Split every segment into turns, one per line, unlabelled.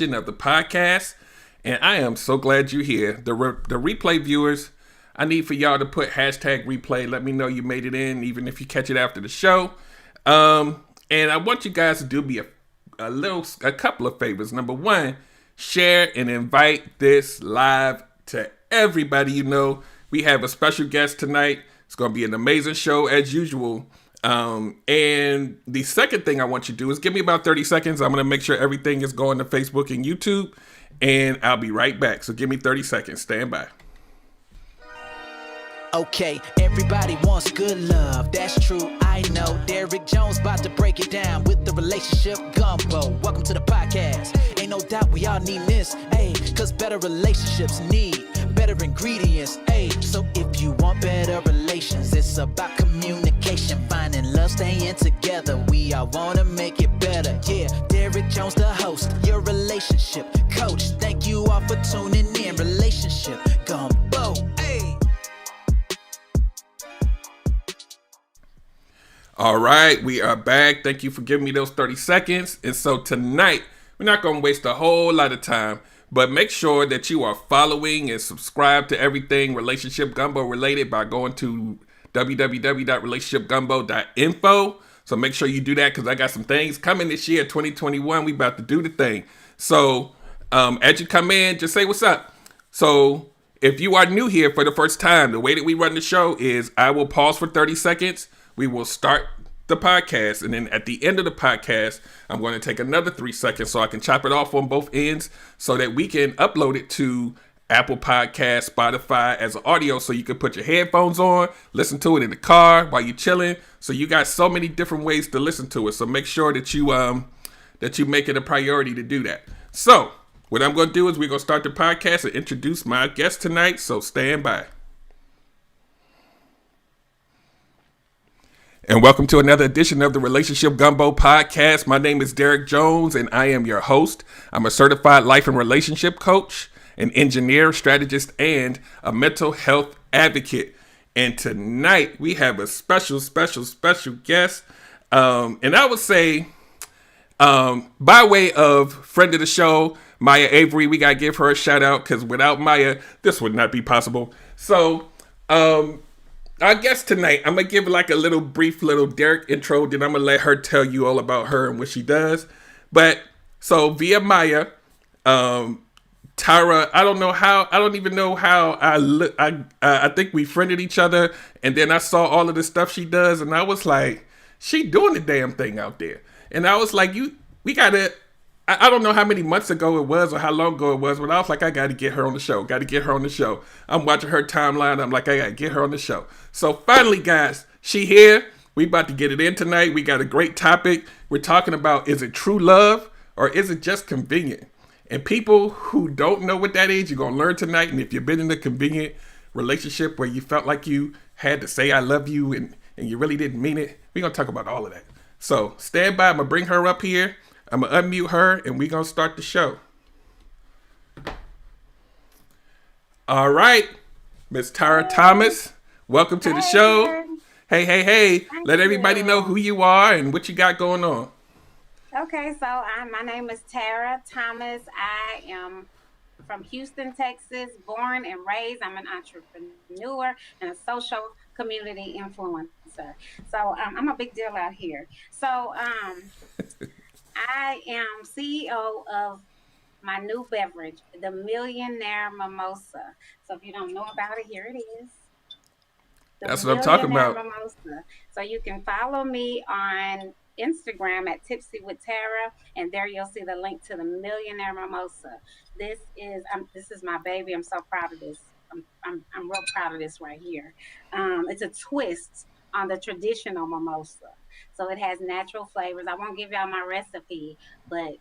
of the podcast, and I am so glad you're here. The replay viewers, I need for y'all to put hashtag replay. Let me know you made it in, even if you catch it after the show. And I want you guys to do me a couple of favors. Number one, share and invite this live to everybody you know. We have a special guest tonight. It's going to be an amazing show as usual. And the second thing I want you to do is give me about 30 seconds. I'm going to make sure everything is going to Facebook and YouTube, and I'll be right back. So give me 30 seconds. Stand by.
Okay, everybody wants good love, that's true, I know. Derrick Jones about to break it down with the relationship gumbo. Welcome to the podcast. Ain't no doubt we all need this, ayy, cause better relationships need better ingredients, ayy. So if you want better relations, it's about communication, finding love, staying together. We all wanna make it better, yeah. Derrick Jones, the host, your relationship coach. Thank you all for tuning in. Relationship gumbo, ayy.
All right, we are back. Thank you for giving me those 30 seconds. And so tonight, we're not going to waste a whole lot of time, but make sure that you are following and subscribe to everything Relationship Gumbo related by going to www.relationshipgumbo.info. So make sure you do that because I got some things coming this year, 2021. We about to do the thing. So as you come in, just say what's up. So if you are new here for the first time, the way that we run the show is I will pause for 30 seconds. We will start the podcast, and then at the end of the podcast, I'm going to take another 3 seconds so I can chop it off on both ends so that we can upload it to Apple Podcasts, Spotify as audio so you can put your headphones on, listen to it in the car while you're chilling. So you got so many different ways to listen to it. So make sure that you make it a priority to do that. So what I'm going to do is we're going to start the podcast and introduce my guest tonight. So stand by. And welcome to another edition of the Relationship Gumbo podcast. My name is Derrick Jones, and I am your host. I'm a certified life and relationship coach, an engineer, strategist, and a mental health advocate. And tonight we have a special guest. And I would say, by way of friend of the show, Maya Avery, we got to give her a shout out because without Maya, this would not be possible. So, I guess tonight I'm going to give like a little brief little Derrick intro, then I'm going to let her tell you all about her and what she does. But so via Maya, Tara, I don't even know how I think we friended each other, and then I saw all of the stuff she does, and I was like, she doing the damn thing out there. And I was like, we got to, I don't know how many months ago it was or how long ago it was, but I was like, I got to get her on the show. I'm watching her timeline. I'm like, I got to get her on the show. So finally, guys, she here. We about to get it in tonight. We got a great topic. We're talking about, is it true love or is it just convenient? And people who don't know what that is, you're going to learn tonight. And if you've been in a convenient relationship where you felt like you had to say I love you and you really didn't mean it, we're going to talk about all of that. So stand by. I'm going to bring her up here. I'm going to unmute her, and we're going to start the show. All right, Miss Tara Thomas, welcome to the show. Hey. Let everybody know who you are and what you got going on.
Okay, so my name is Tara Thomas. I am from Houston, Texas, born and raised. I'm an entrepreneur and a social community influencer. So I'm a big deal out here. So I am CEO of my new beverage, the Millionaire Mimosa. So if you don't know about it, here it is.
That's what I'm talking about.
Mimosa. So you can follow me on Instagram at Tipsy with Tara, and there you'll see the link to the Millionaire Mimosa. This is my baby. I'm so proud of this. I'm real proud of this right here. It's a twist on the traditional mimosa. So it has natural flavors. I won't give y'all my recipe, but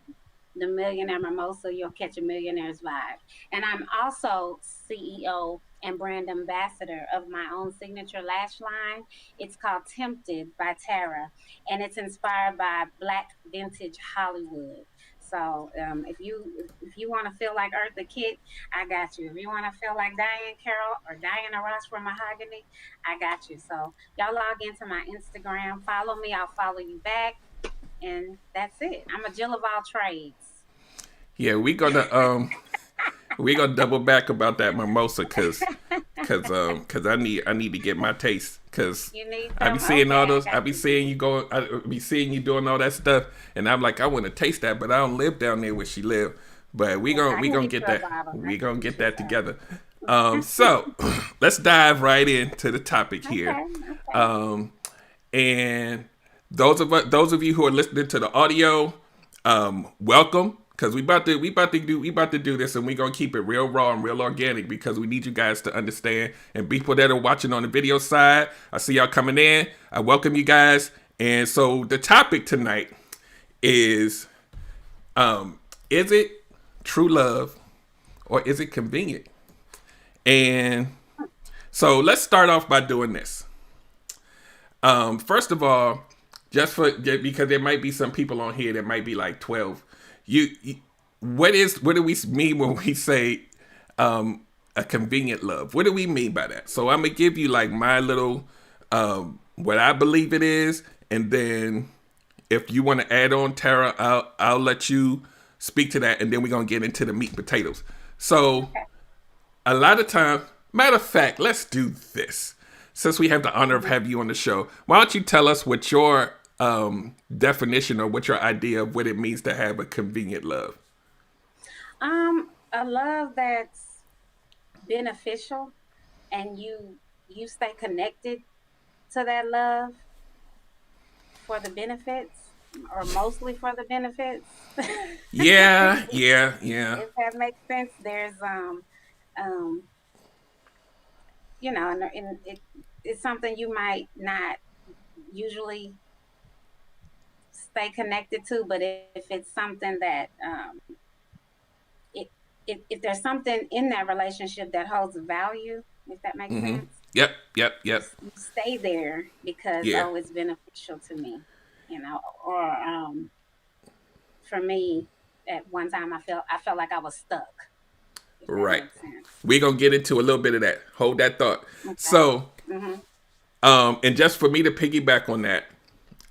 the Millionaire Mimosa, you'll catch a millionaire's vibe. And I'm also CEO and brand ambassador of my own signature lash line. It's called Tempted by Tara, and it's inspired by Black vintage Hollywood. So if you want to feel like Eartha Kitt, I got you. If you want to feel like Diane Carroll or Diana Ross from Mahogany, I got you. So y'all log into my Instagram, follow me, I'll follow you back, and that's it. I'm a Jill of all trades.
Yeah, we gonna double back about that mimosa cause I need to get my taste cause
You need
I be
some?
seeing all
Okay, I
those I
got
be
you.
seeing you go I be seeing you doing all that stuff and I'm like I want to taste that but I don't live down there where she live but
I
we
can
gonna
get
get
you a
that
bottle. I
we
can
gonna
get
get
you
that
some.
together. So let's dive right into the topic here.
Okay, okay.
Um, and those of you who are listening to the audio, welcome because we about to do this and we're gonna keep it real raw and real organic because we need you guys to understand and people that are watching on the video side. I see y'all coming in. I welcome you guys. And so the topic tonight is it true love or is it convenient? And so let's start off by doing this. First of all, because there might be some people on here that might be like 12. What do we mean when we say a convenient love? What do we mean by that? So I'm gonna give you like my little what I believe it is, and then if you want to add on, Tara, I'll let you speak to that, and then we're gonna get into the meat and potatoes. So a lot of times, matter of fact, let's do this. Since we have the honor of having you on the show, why don't you tell us what your definition or what your idea of what it means to have a convenient love?
A love that's beneficial, and you stay connected to that love for the benefits, or mostly for the benefits.
Yeah, yeah, yeah.
If that makes sense, there's um, and it's something you might not usually stay connected to, but if it's something that it if there's something in that relationship that holds value, if that makes
Mm-hmm.
sense,
Yep, yep, yep.
you stay there because
Yeah,
oh, it's beneficial to me, or for me, at one time I felt like I was stuck, if that
right.
makes sense.
We're gonna get into a little bit of that. Hold that thought.
Okay.
So,
Mhm.
and just for me to piggyback on that,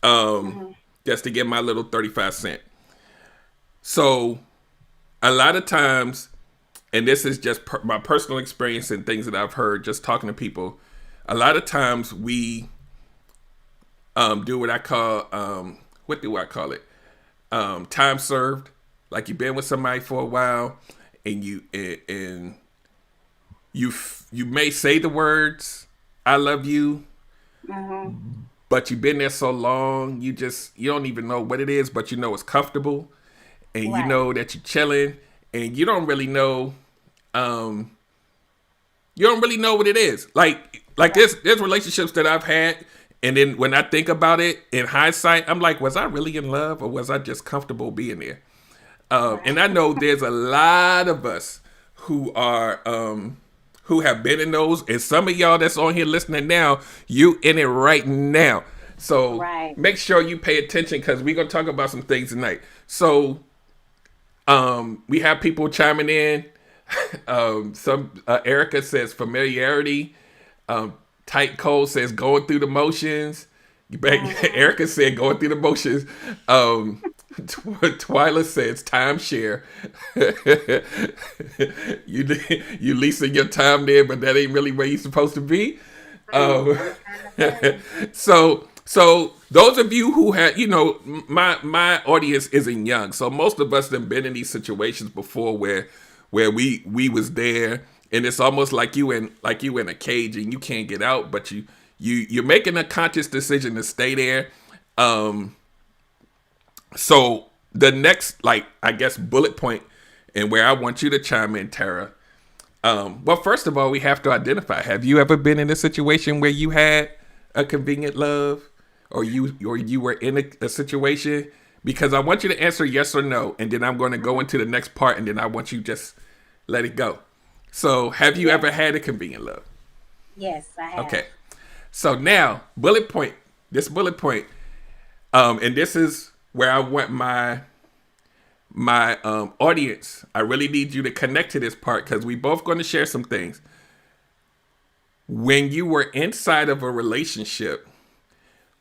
um,
Mhm.
just to get my little 35 cent. So, a lot of times, and this is just my personal experience and things that I've heard just talking to people. A lot of times we do what I call what do I call it? Time served. Like you've been with somebody for a while, and you may say the words "I love you,"
Mhm.
but you've been there so long, you don't even know what it is, but you know it's comfortable, and you
Right.
know that you're chilling, and you don't really know um you don't really know what it is. Like
Right.
there's relationships that I've had, and then when I think about it in hindsight, I'm like, was I really in love or was I just comfortable being there? And I
Right.
know there's a lot of us who are who have been in those, and some of y'all that's on here listening now, you in it right now. So
Right.
make sure you pay attention because we're gonna talk about some things tonight. So we have people chiming in. Some Erica says familiarity. Tight Cole says going through the motions.
Mhm.
Erica said going through the motions. Twyla says timeshare. You leasing your time there, but that ain't really where you're supposed to be. Um,
I'm trying to say.
so those of you who had, my audience isn't young, so most of us have been in these situations before where we was there, and it's almost like you in a cage and you can't get out, but you're making a conscious decision to stay there. So the next, like, I guess, bullet point, and where I want you to chime in, Tara. Well, first of all, we have to identify. Have you ever been in a situation where you had a convenient love, or you were in a situation? Because I want you to answer yes or no, and then I'm going to go into the next part, and then I want you just let it go. So, have you
Yes.
ever had a convenient love?
Yes, I have.
Okay. So now, this bullet point, and this is where I want my audience. I really need you to connect to this part because we both going to share some things. When you were inside of a relationship,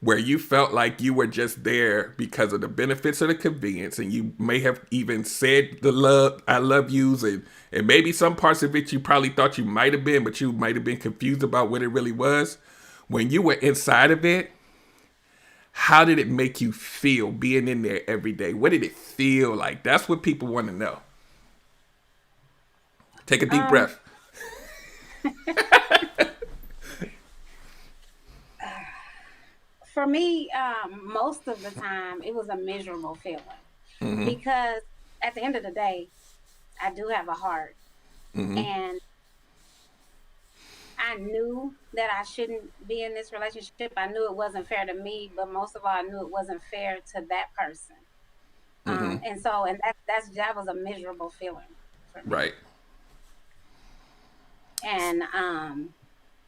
where you felt like you were just there because of the benefits of the convenience, and you may have even said the I love yous, and maybe some parts of it you probably thought you might have been, but you might have been confused about what it really was. When you were inside of it, how did it make you feel being in there every day? What did it feel like? That's what people want to know. Take a deep breath.
For me, most of the time, it was a miserable feeling because at the end of the day, I do have a heart, and I knew that I shouldn't be in this relationship. I knew it wasn't fair to me, but most of all, I knew it wasn't fair to that person. That was a miserable feeling for me.
Right.
And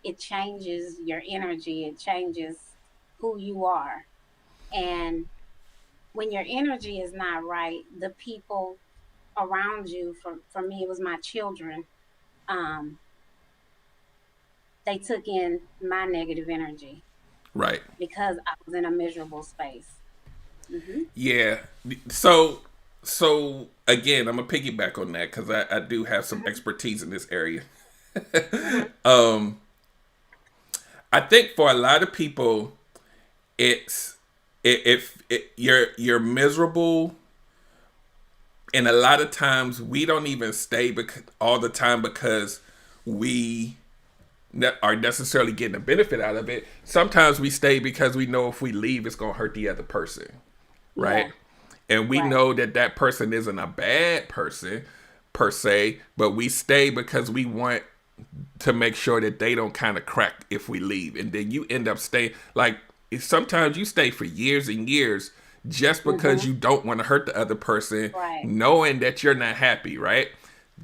it changes your energy. It changes who you are. And when your energy is not right, the people around you, for me, it was my children, they took in my negative energy.
Right.
Because I was in a miserable space.
Yeah. So again, I'm gonna piggyback on that because I do have some expertise in this area. I think for a lot of people, you're miserable, and a lot of times we don't even stay all the time because we are necessarily getting a benefit out of it. Sometimes we stay because we know if we leave, it's gonna hurt the other person, right? Yeah. And we know that person isn't a bad person per se, but we stay because we want to make sure that they don't kind of crack if we leave. And then you end up staying, like, sometimes you stay for years and years just because you don't want to hurt the other person, knowing that you're not happy, right?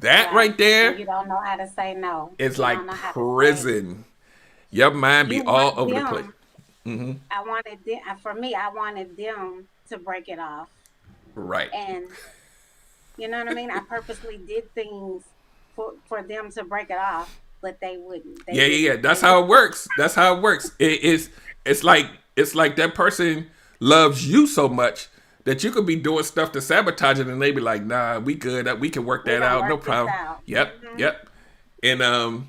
That right there,
you don't know how to say no.
It's like prison. Your mind be all over the place.
I wanted them, for me, I wanted them to break it off.
Right.
And you know what I mean? I purposely did things for them to break it off, but they wouldn't.
Yeah. That's how it works. It's like that person loves you so much that you could be doing stuff to sabotage it, and they be like, "Nah, we good. We can work that out. No problem." Yep. And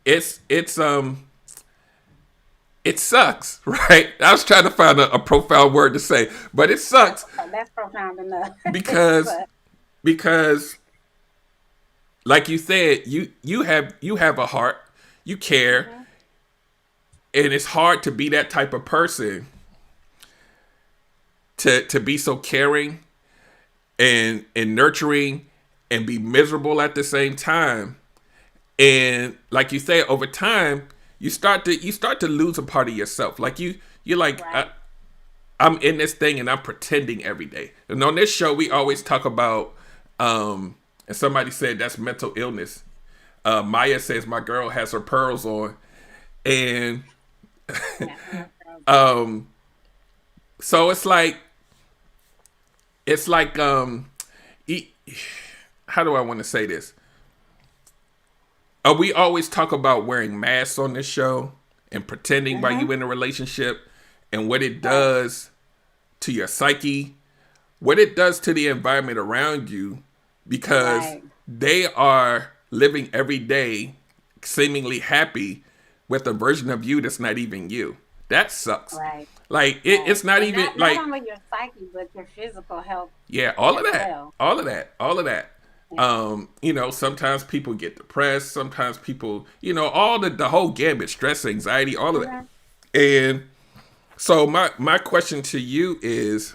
it sucks, right? I was trying to find a profound word to say, but it sucks.
That's profound enough.
because, like you said, you have a heart, you care, and it's hard to be that type of person. To be so caring and nurturing and be miserable at the same time. And like you say, over time, you start to lose a part of yourself. Like you're like, I'm in this thing and I'm pretending every day. And on this show, we always talk about, and somebody said that's mental illness. Maya says my girl has her pearls on, and so it's like, how do I want to say this? We always talk about wearing masks on this show and pretending while you in a relationship, and what it does to your psyche, what it does to the environment around you, because they are living every day seemingly happy with a version of you that's not even you. That sucks. Right. Like it's not even like
not only your psyche, but your physical health.
Yeah, all of that. Yeah. Sometimes people get depressed. Sometimes people, all the whole gambit, stress, anxiety, all of that. And so my question to you is,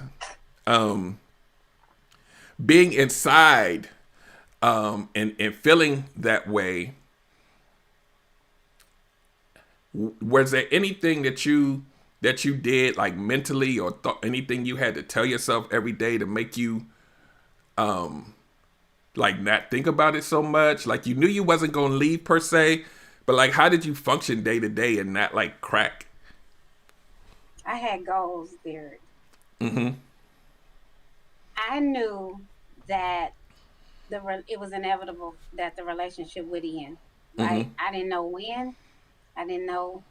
being inside, and feeling that way, was there anything that you did, like mentally, or anything you had to tell yourself every day to make you like not think about it so much? Like you knew you wasn't going to leave per se, but like how did you function day to day and not like crack?
I had goals, Derek. I knew that it was inevitable that the relationship would end. Right? I didn't know when. I didn't know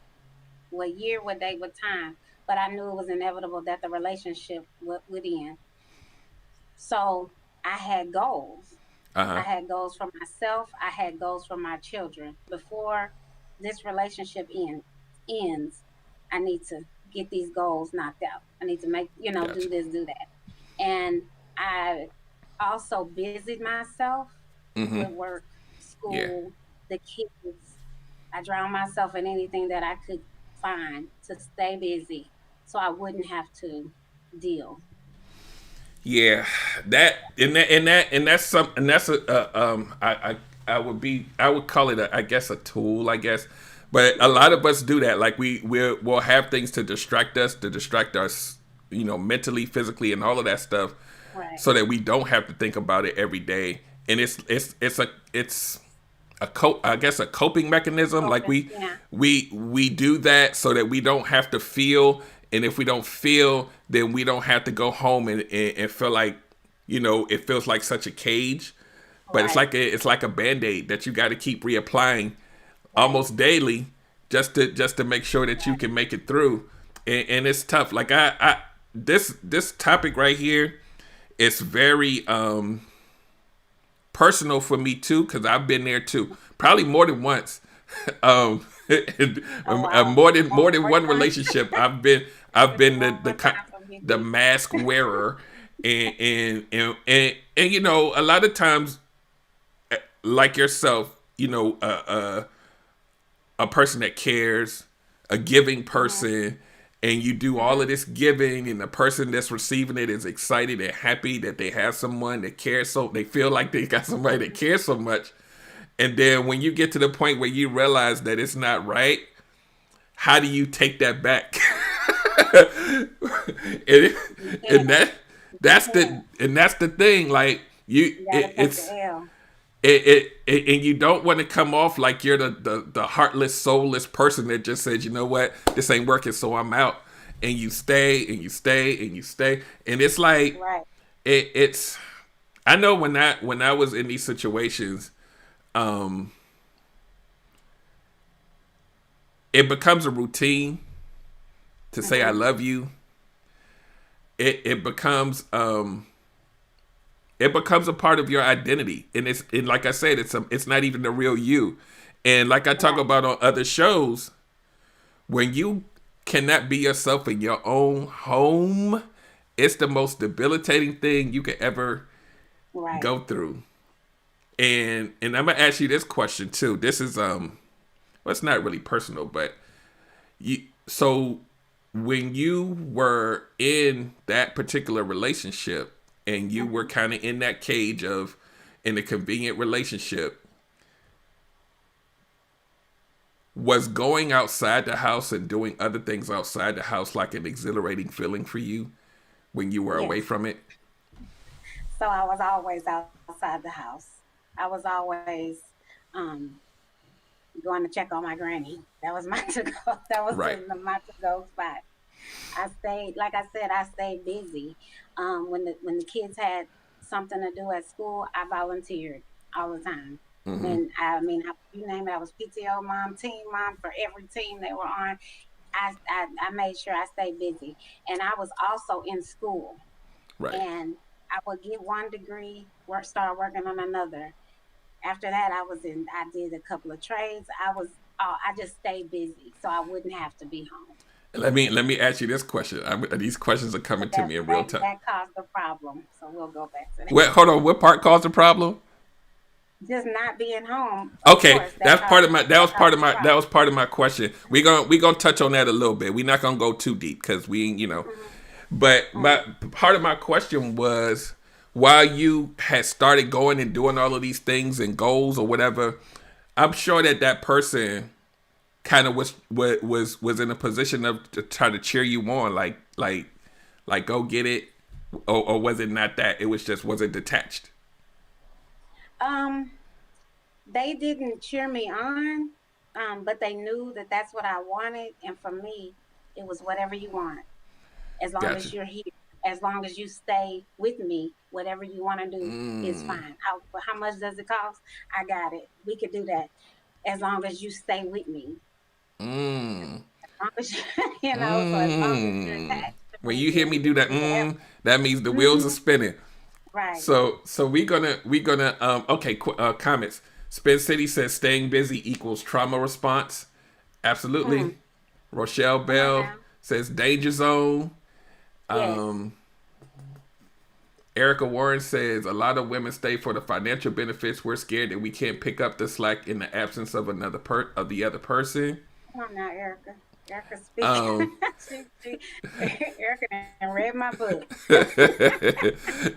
what year, what day, what time, but I knew it was inevitable that the relationship would end. So I had goals.
Uh
I
huh.
had goals for myself. I had goals for my children. Before this relationship ends, I need to get these goals knocked out. I need to make, do
Gotcha.
this, do that. And I also busied myself
Mm-hmm.
with work,
Yeah.
school, the kids. I drowned myself in anything that I could find to stay busy so I wouldn't have to deal.
Yeah, that's I would I would call it I guess a tool, I guess, but a lot of us do that. Like we'll have things to distract us, mentally, physically, and all of that stuff,
Right.
so that we don't have to think about it every day. And it's I guess a coping mechanism. Like
Open. Yeah.
we do that so that we don't have to feel, and if we don't feel, then we don't have to go home and feel like, it feels like such a cage. But it's
Right.
like a band-aid that you got to keep reapplying
Right.
almost daily, just to make sure that you can make it through. And it's tough. Like I this topic right here, it's very personal for me too, because I've been there too, probably more than once. um,
Oh wow.
more than
More
one
than one.
relationship. I've been
More time for me
the
too.
mask wearer, and a lot of times, like yourself, a person that cares, a giving
Hmm.
person, and you do all of
Hmm.
this giving, and the person that's receiving it is excited and happy that they have someone that cares, so they feel like they got somebody that cares so much. And then when you get to the point where you realize that it's not right, how do you take that back? and,
You
and
can't. You can't.
that's the thing. Like
You gotta take the L.
and you don't want to come off like you're the heartless, soulless person that just says, you know what, this ain't working, so I'm out. And you stay and you stay and you stay, and it's like
Right.
it's. I know when I was in these situations, um, it becomes a routine to say I
Hmm.
love you. It becomes a part of your identity, and like I said, it's not even the real you. And like I talk
Right.
about on other shows, when you cannot be yourself in your own home, it's the most debilitating thing you could ever
Right.
go through. And I'm gonna ask you this question too. This is well, it's not really personal, but you so when you were in that particular relationship and you were
Hmm.
kind of in that cage of in a convenient relationship, was going outside the house and doing other things outside the house like an exhilarating feeling for you when you were away
Yes.
from it?
So I was always outside the house. I was always um going to check on my granny. That was my to go. That was
Right.
my to go spot. I stayed, like I said, I stayed busy. When the kids had something to do at school, I volunteered all the time.
Mm-hmm.
When you name it, I was PTO mom, team mom for every team they were on. I made sure I stayed busy, and I was also in school.
Right.
And I would get one degree, start working on another. After that, I did a couple of trades. I just stayed busy so I wouldn't have to be home.
Let me ask you this question. These questions are
But
coming to me in real time.
that caused the problem. So we'll go back to that.
Wait, hold on. What part caused the problem?
Just not being home, of
Okay,
course,
that's part of my.
that caused the
That
problem.
was part of my question. We gonna touch on that a little bit. We're not gonna go too deep because we.
Hmm.
But
Hmm.
my part of my question was, while you had started going and doing all of these things and goals or whatever, I'm sure that person kind of was in a position of to try to cheer you on, like go get it, or was it not that? It was just, was it detached?
Um, they didn't cheer me on, but they knew that that's what I wanted, and for me, it was whatever you want. As long
Gotcha.
as you're here, as long as you stay with me, whatever you want to do is
Mm,
fine. How much does it cost? I got it. We could do that as long as you stay with me.
mm.
long as you know, so as long as you're
Mm.
attached to
When
me,
you hear
then
me do that,
we can help.
that means the wheels are
Hmm.
spinning.
Right.
So we gonna okay, comments. Spin City says staying busy equals trauma response.
Hmm.
Absolutely. Rochelle
Come on
Bell
now.
says danger zone.
Yes.
Um, Erica Warren says a lot of women stay for the financial benefits. We're scared that we can't pick up the slack in the absence of the other person.
Come on now, Erica. Erica speak.
Um,
Erica done read my book.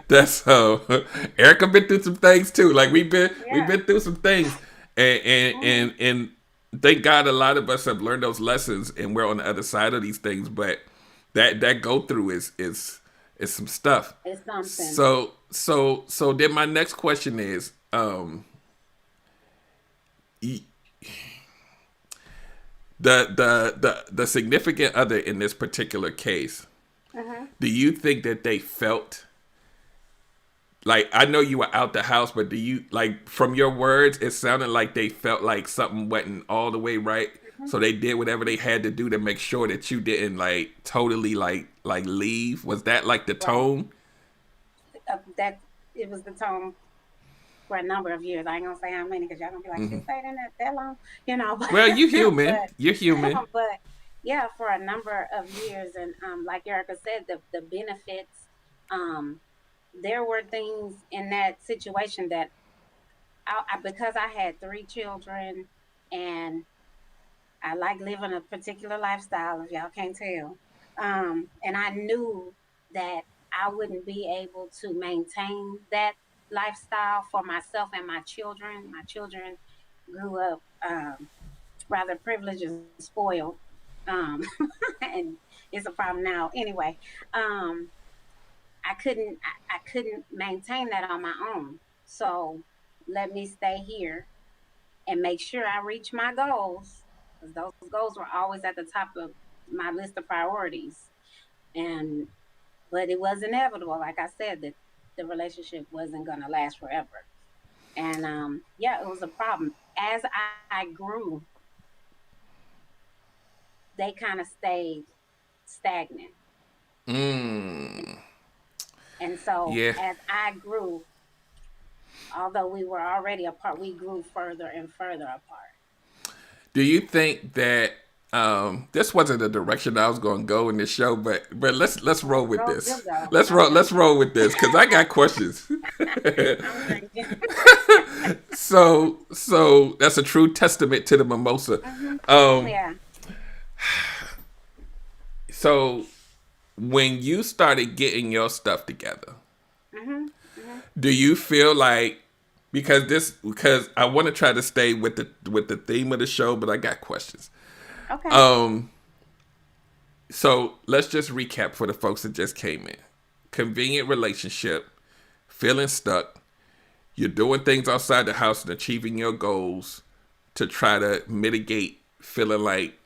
that's Erica been through some things too. Like we've
Yeah.
been through some things, and
Hmm.
thank God a lot of us have learned those lessons, and we're on the other side of these things. But that go through is some stuff.
It's something.
So then my next question is, y- the significant other in this particular case,
Uh-huh.
do you think that they felt like, I know you were out the house, but do you, like, from your words, it sounded like they felt like something wasn't all the way right,
Hmm.
so they did whatever they had to do to make sure that you didn't like totally like leave? Was that like the
Right.
tone?
That it was the tone for a number of years. I ain't gonna say how many because y'all gonna be like, she
Hmm.
stayed in that long, you know.
Well, you human.
But
You're human.
but yeah, for a number of years, and like Erica said, the benefits. Um, there were things in that situation that because I had three children and I like living a particular lifestyle, if y'all can't tell. And I knew that I wouldn't be able to maintain that lifestyle for myself and my children. My children grew up rather privileged and spoiled. Um, and it's a problem now. Anyway, um, I couldn't maintain that on my own. So let me stay here and make sure I reach my goals, because those goals were always at the top of my list of priorities. And but it was inevitable, like I said, that the relationship wasn't going to last forever. And yeah, it was a problem. As I grew, they kind of stayed stagnant.
Mm.
And so
Yeah.
as I grew, although we were already apart, we grew further and further apart.
Do you think that this wasn't the direction I was going to go in this show, but let's roll with
Go,
this.
you go. Okay.
Let's roll with this because I got questions.
I'm thinking.
So that's a true testament to the mimosa.
Hmm.
Um,
Yeah.
so when you started getting your stuff together,
Hmm. Hmm.
do you feel like, because I want to try to stay with the theme of the show, but I got questions.
Okay.
Um, so let's just recap for the folks that just came in. Convenient relationship, feeling stuck. You're doing things outside the house and achieving your goals to try to mitigate feeling like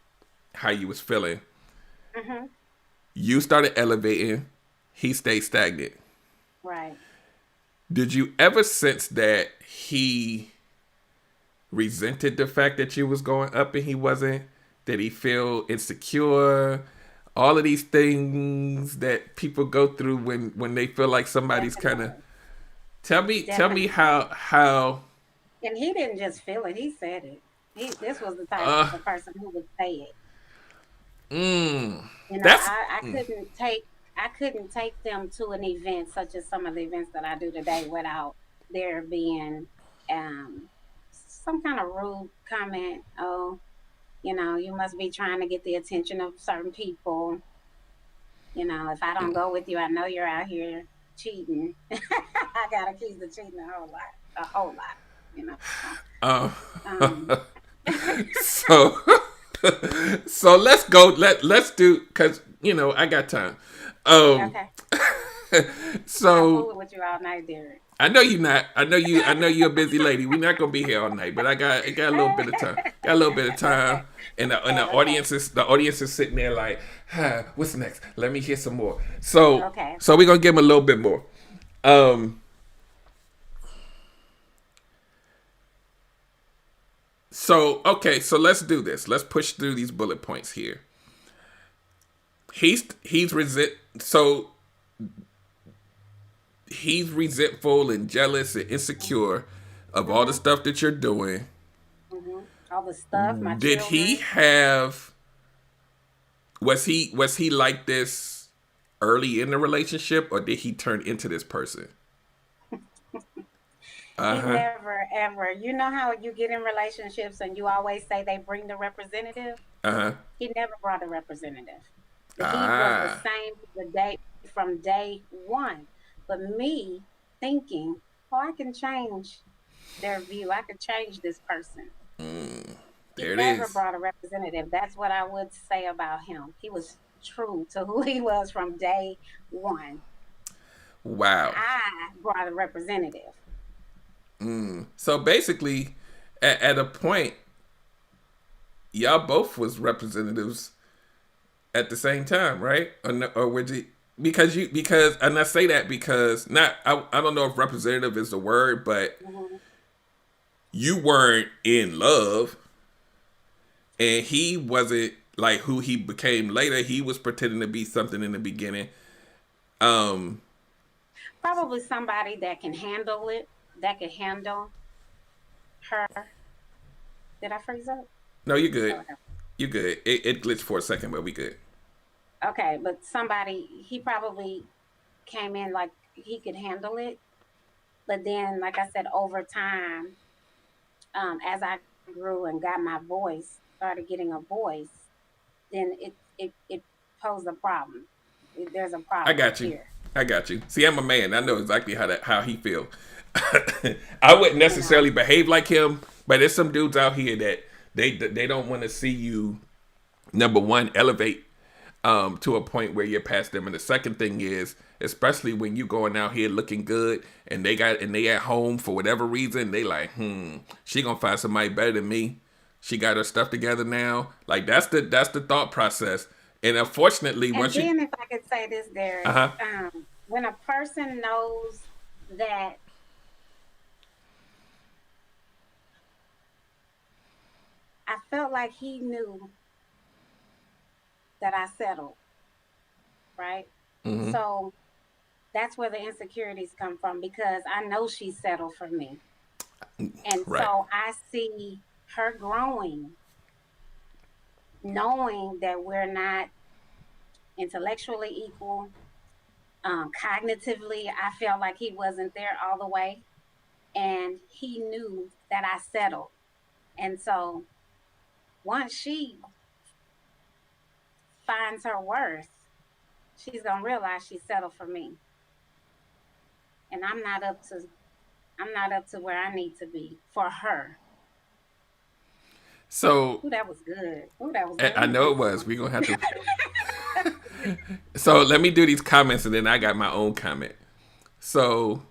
how you was feeling.
Hmm.
You started elevating. He stayed stagnant.
Right.
Did you ever sense that he resented the fact that you was going up and he wasn't? Did he feel insecure? All of these things that people go through when they feel like somebody's kind of.
Definitely.
Tell me
Definitely.
how.
And he didn't just feel it, he said it. This was the type
Uh,
of person who would say it.
mm,
You know,
that's.
I couldn't take them to an event such as some of the events that I do today without there being some kind of rude comment. Oh, you know, you must be trying to get the attention of certain people. You know, if I don't go with you, I know you're out here cheating. I got accused of cheating a whole lot. You know,
Uh,
um,
so so let's go. Let's do, because I got time. Um,
okay. I'm not
so
fooling with you all night, Derek.
I know you not. I know you're a busy lady. We're not gonna be here all night, but I got a little bit of time. Got a little bit of
Okay.
time, and the
Okay.
audience is sitting there like, what's next? Let me hear some more. So
Okay.
so we're gonna give them a little bit more. Um. So okay, so let's do this. Let's push through these bullet points here. he's so he's resentful and jealous and insecure of all the
Mhm.
stuff that you're doing.
Mhm. All the stuff, my
Did he
children.
have was he like this early in the relationship, or did he turn into this person?
He
Uh-huh.
never ever. You know how you get in relationships and you always say they bring the representative?
Uh-huh.
He never brought a representative. He was the
Ah.
same from day one. But me thinking, oh, I can change their view. I could change this person. He
There it
never
is.
brought a representative. That's what I would say about him. He was true to who he was from day one.
Wow.
I brought a representative.
So basically, at a point, y'all both was representatives at the same time, right? Or would you? Because and I say that because not I don't know if representative is the word, but
Mhm.
you weren't in love, and he wasn't like who he became later. He was pretending to be something in the beginning. Um,
Probably somebody that can handle it, that can handle her. Did I freeze up?
no, you're good.
Oh, okay.
You're good. It glitched for a second, but we good.
Okay, but somebody, he probably came in like he could handle it. But then, like I said, over time, as I grew and got my voice, started getting a voice, then it posed a problem. There's a
I
problem
got you.
here,
I got you. See, I'm a man. I know exactly how he feel. I wouldn't
you know.
necessarily behave like him, but there's some dudes out here that they don't want to see you, number one, elevate to a point where you're past them, and the second thing is, especially when you going out here looking good and they at home for whatever reason, they like, she gonna find somebody better than me. She got her stuff together now. Like that's the thought process. And unfortunately,
And
once you,
then, if I could say this,
uh
Derek,
huh,
when a person knows that I felt like he knew that I settled, right? So that's where the insecurities come from because I know she settled for me. And
right.
so I see her growing, knowing that we're not intellectually equal. Cognitively, I felt like he wasn't there all the way. And he knew that I settled. And so once she finds her worth, she's going to realize she settled for me. And I'm not up to where I need to be for her.
So
Ooh, that was good. Ooh, that was good.
I
Let me
know
drink
it
some
was.
more.
We're gonna have to. So let me do these comments, and then I got my own comment. So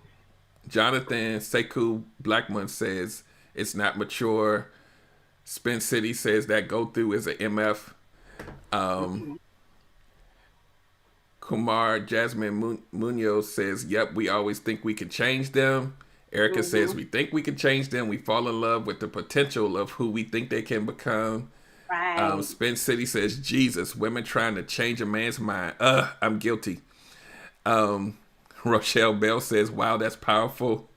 Jonathan Sekou Blackman says it's not mature. Spin City says that go through is an MF. Um,
Mm-mm.
Kumar Jasmine Munoz says, "Yep, we always think we can change them." Erica says,
Mm-hmm.
"We think we can change them. We fall in love with the potential of who we think they can become."
Right.
Spin City says, "Jesus, women trying to change a man's mind. I'm guilty." Um, Rochelle Bell says, "Wow, that's powerful."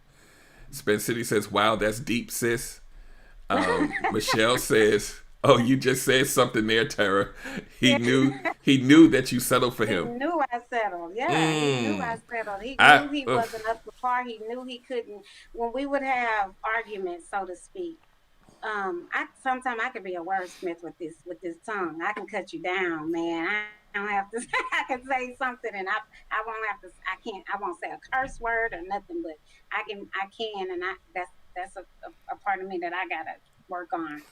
Spin City says, "Wow, that's deep, sis." Michelle says, "Oh, you just said something there, Tara. He
Yeah.
knew that you settled for
He
him."
knew I settled. Yeah, he knew I
Mm.
settled. He
I
knew he
ugh.
wasn't up to par. He knew he couldn't. When we would have arguments, so to speak, I sometimes I could be a wordsmith with this tongue. I can cut you down, man. I don't have to. I can say something, and I won't have to. I can't. I won't say a curse word or nothing, but I can, and that's a part of me that I gotta work on.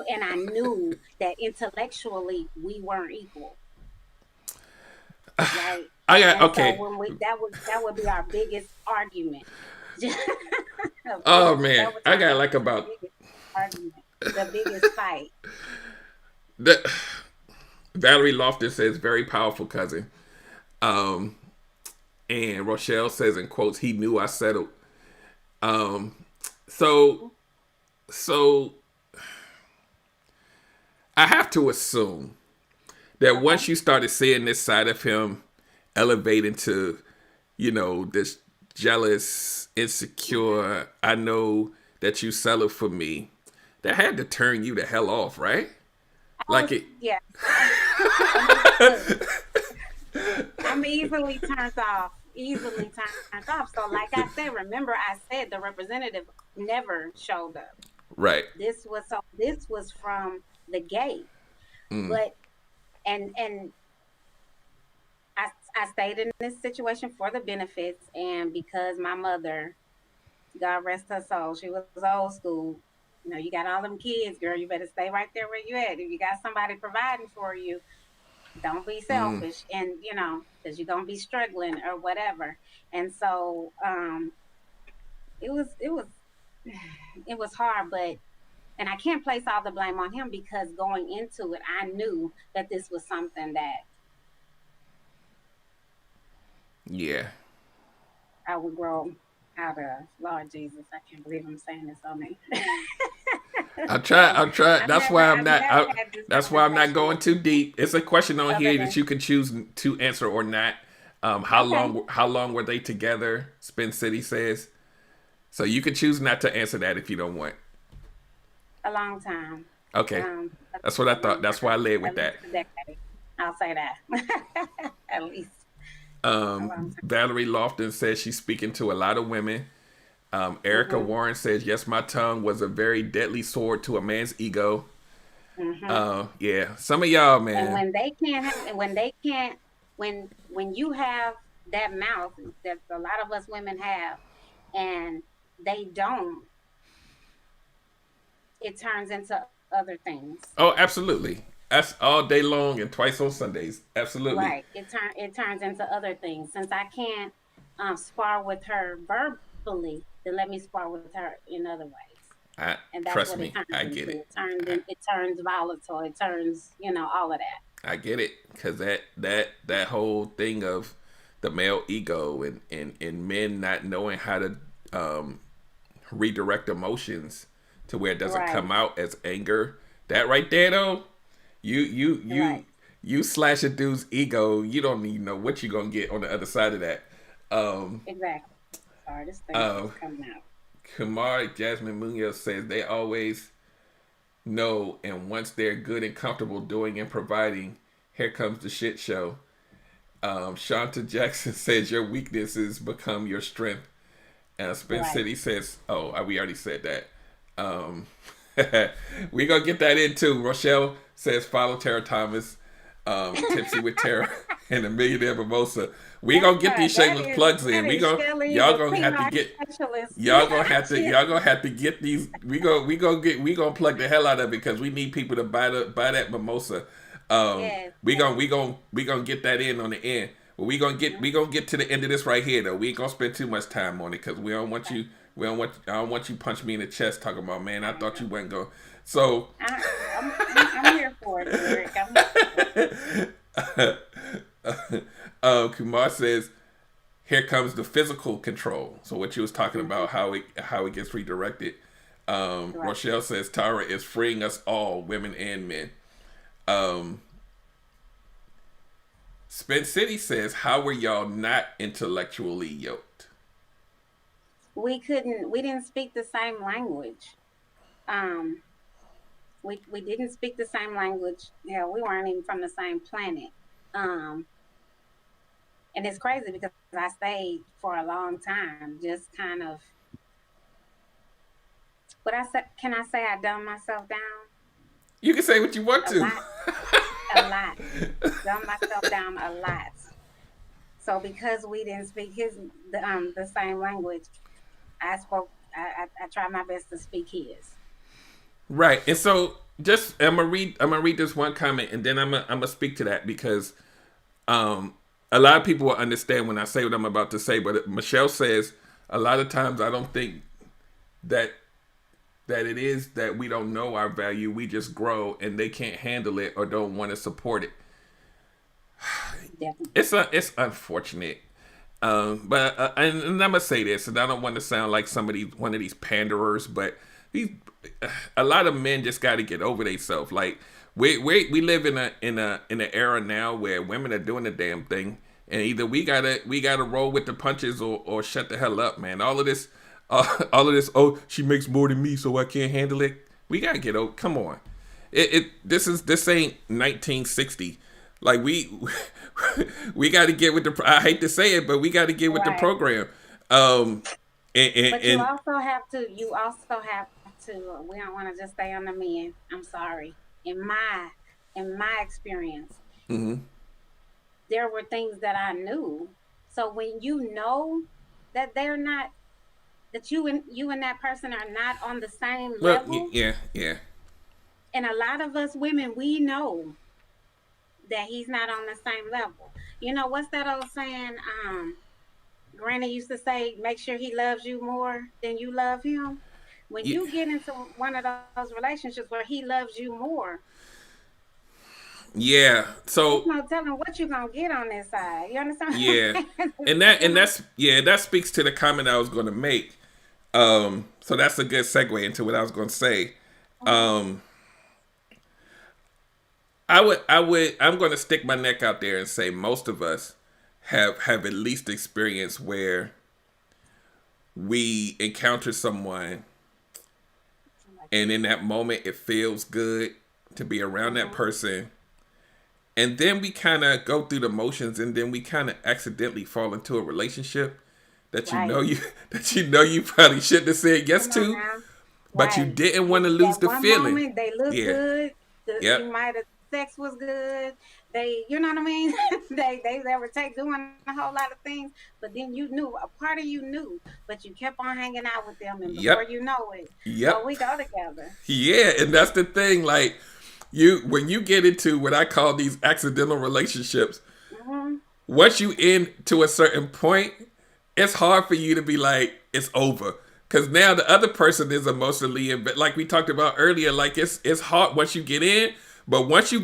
And I knew that intellectually we weren't equal, right?
I got
And so
okay.
when we that would be our biggest argument.
Oh
That
man,
was
I got like
our
about
biggest argument, the biggest fight.
the Valerie Lofton says very powerful cousin. Um, and Rochelle says in quotes, he knew I settled. Um, so so I have to assume that once you started seeing this side of him elevate into, this jealous, insecure, I know that you settle for me, that had to turn you the hell off, right? Like it.
Yeah. I'm easily turned off. Easily turned off. So, like I said, remember I said the representative never showed up.
Right.
This was from the gate. But and I stayed in this situation for the benefits, and because my mother, God rest her soul, she was old school. You got all them kids, girl. You better stay right there where you at. If you got somebody providing for you, don't be selfish, and because you're gonna be struggling or whatever. And so it was hard, and I can't place all the blame on him, because going into it, I knew that this was something that I would grow out of. Lord Jesus, I can't believe I'm saying this on me.
I'll try. That's why I'm not going too deep. It's a question on here that you can choose to answer or not. How long were they together? Spin City says. So you can choose not to answer that if you don't want.
A long time.
Okay. That's what I thought. That's why I led with that.
I'll say that. At least.
Valerie Lofton says she's speaking to a lot of women. Erica Warren says, yes, my tongue was a very deadly sword to a man's ego. Yeah, some of y'all, man.
And when you have that mouth that a lot of us women have, and they don't, it turns into other things.
Oh, absolutely. That's all day long and twice on Sundays. Absolutely.
Right. It turns into other things. Since I can't spar with her verbally, then let me spar with her in other ways. And that's
trust
what
me, I get it.
It turns volatile. It turns, all of that.
I get it, because that whole thing of the male ego and men not knowing how to redirect emotions to where it doesn't come out as anger. That right there, though, you slash a dude's ego, you don't even know what you're gonna get on the other side of that.
Exactly. Sorry, this thing is coming out.
Kumar Jasmine Munoz says they always know, and once they're good and comfortable doing and providing, here comes the shit show. Shanta Jackson says your weaknesses become your strength. And Spin City says, we already said that. We gonna get that in too. Rochelle says follow Tara Thomas, Tipsy with Tara, and the Millionaire Mimosa. We gonna get these shameless plugs in. Y'all gonna have to get these. We gonna plug the hell out of it, because we need people to buy that mimosa. We gonna get that in on the end. But we gonna get to the end of this right here, though. We ain't gonna spend too much time on it, because I don't want you punch me in the chest talking about, man, I thought you wasn't going. So
I'm here for it, Eric.
Kumar says, here comes the physical control. So what you was talking about, how it gets redirected. Rochelle says Tara is freeing us all, women and men. Spin City says, how were y'all not intellectually yoked?
We didn't speak the same language. We didn't speak the same language. We weren't even from the same planet. And it's crazy, because I stayed for a long time, just kind of, can I say I dumbed myself down?
You can say what you want to.
A lot. Dumbed myself down a lot. So because we didn't speak the same language, I tried my best to speak his.
Right. And so I'm gonna read this one comment, and then I'm gonna speak to that, because a lot of people will understand when I say what I'm about to say. But Michelle says, a lot of times I don't think that it is that we don't know our value. We just grow, and they can't handle it or don't want to support it.
Definitely.
It's unfortunate. But and I'm gonna say this, and I don't want to sound like one of these panderers, but a lot of men just got to get over themselves. Like, We live in an era now where women are doing the damn thing, and either we gotta roll with the punches or shut the hell up, man. All of this. Oh, she makes more than me, so I can't handle it. We gotta get over. Come on, this ain't 1960. Like we got to get with the. I hate to say it, but we got to get with the
Right.
program.
But you
And
also have to. You also have to. We don't want to just stay on the men. I'm sorry. In my experience,
mhm.
there were things that I knew. So when you know that they're not, that you and that person are not on the same
Well,
level,
yeah.
and a lot of us women, we know that he's not on the same level. You know what's that old saying? Granny used to say, "Make sure he loves you more than you love him." When
Yeah,
you get into one of those relationships where he loves you more,
yeah.
it's
So
no telling what you're gonna get on this side. You understand what
yeah,
I'm saying?
and
You know?
that speaks to the comment I was going to make. So that's a good segue into what I was going to say.
Mhm.
Um, I'm going to stick my neck out there and say most of us have at least experienced where we encounter someone, and in that moment it feels good to be around that
Mhm.
person, and then we kind of go through the motions, and then we kind of accidentally fall into a relationship that you know
Right.
you that you know you probably shouldn't have said yes
Come on
to,
now.
but you
Right.
didn't want to lose
That
the
one
feeling.
moment they look
Yeah.
good. You
Yep.
might have sex was good. They, you know what I mean? they were doing a whole lot of things, but then you knew a part of you knew, but you kept on hanging out with them, and before
Yep.
you know it, oh,
Yep.
we go together.
Yeah, and that's the thing. Like when you get into what I call these accidental relationships,
Hmm.
once you in to a certain point, it's hard for you to be like it's over because now the other person is emotionally invested. Like we talked about earlier, like it's hard once you get in, but once you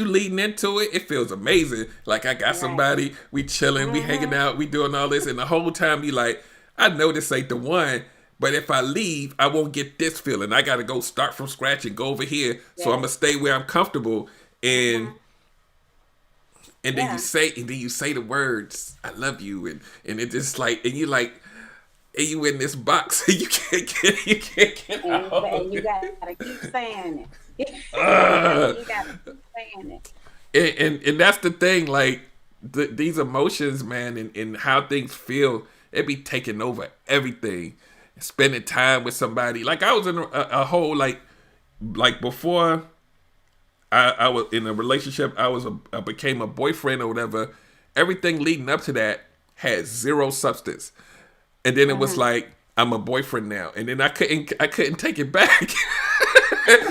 leading into it, it feels amazing. Like I got
Right.
somebody, we chilling, we hanging
Hmm.
out, we doing all this, and the whole time you like, I know this ain't the one. But if I leave, I won't get this feeling. I got to go start from scratch and go over here. So I'm
Yes.
gonna stay where I'm comfortable. And
Hmm.
and then
Yeah.
you say the words I love you, and it just like, and you like, and you in this box and you can't get out
And
of
you
it.
gotta keep saying it.
Uh,
You gotta keep saying it.
and that's the thing, like these emotions, man, and how things feel, it be taking over everything. Spending time with somebody, like I was in a whole like before I was in a relationship, I became a boyfriend or whatever. Everything leading up to that had zero substance, and then it was
Hmm.
like I'm a boyfriend now, and then I couldn't take it back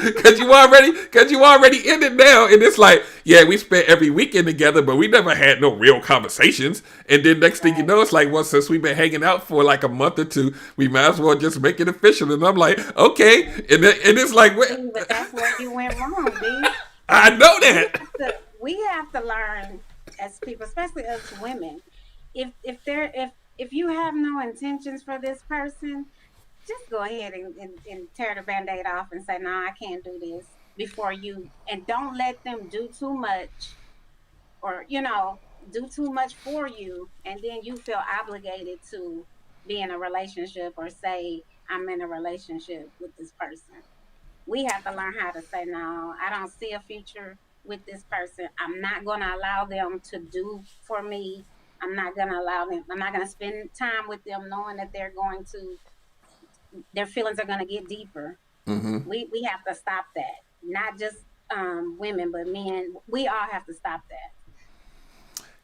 because you already in it now, and it's like, yeah, we spent every weekend together, but we never had no real conversations. And then next thing you
Right.
know, it's like, well, since we've been hanging out for like a month or two, we might as well just make it official. And I'm like, okay, and it's like, what?
See, but that's where you went wrong, B.
I know
we
that.
have to we have to learn as people, especially us women. If you have no intentions for this person, just go ahead and tear the band-aid off and say, no, I can't do this before you, and don't let them do too much, or do too much for you, and then you feel obligated to be in a relationship or say, I'm in a relationship with this person. We have to learn how to say, no, I don't see a future with this person. I'm not going to allow them to do for me. I'm not going to spend time with them knowing that their feelings are going to get deeper.
Hmm.
We have to stop that. Not just women, but men. We all have to stop that.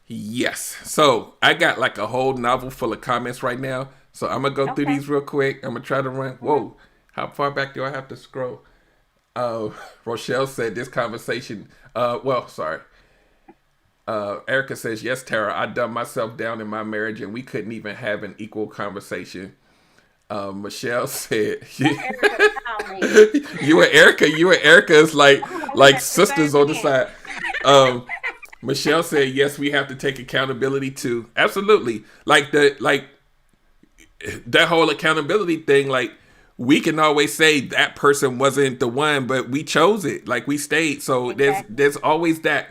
Yes. So I got like a whole novel full of comments right now. So I'm gonna go through
Okay.
these real quick. I'm gonna try to run.
Hmm.
Whoa, how far back do I have to scroll? Rochelle said this conversation. Well, sorry. Erica says, yes, Tara, I dumbed myself down in my marriage and we couldn't even have an equal conversation. Michelle said,
Tell Erica to call me.
you and Erica is like
I'm gonna look
like
at the
sisters
same
on the
again.
side. Um, Michelle said, yes, we have to take accountability too. Absolutely. Like that whole accountability thing, like we can always say that person wasn't the one, but we chose it. Like we stayed. So
Exactly.
there's always that.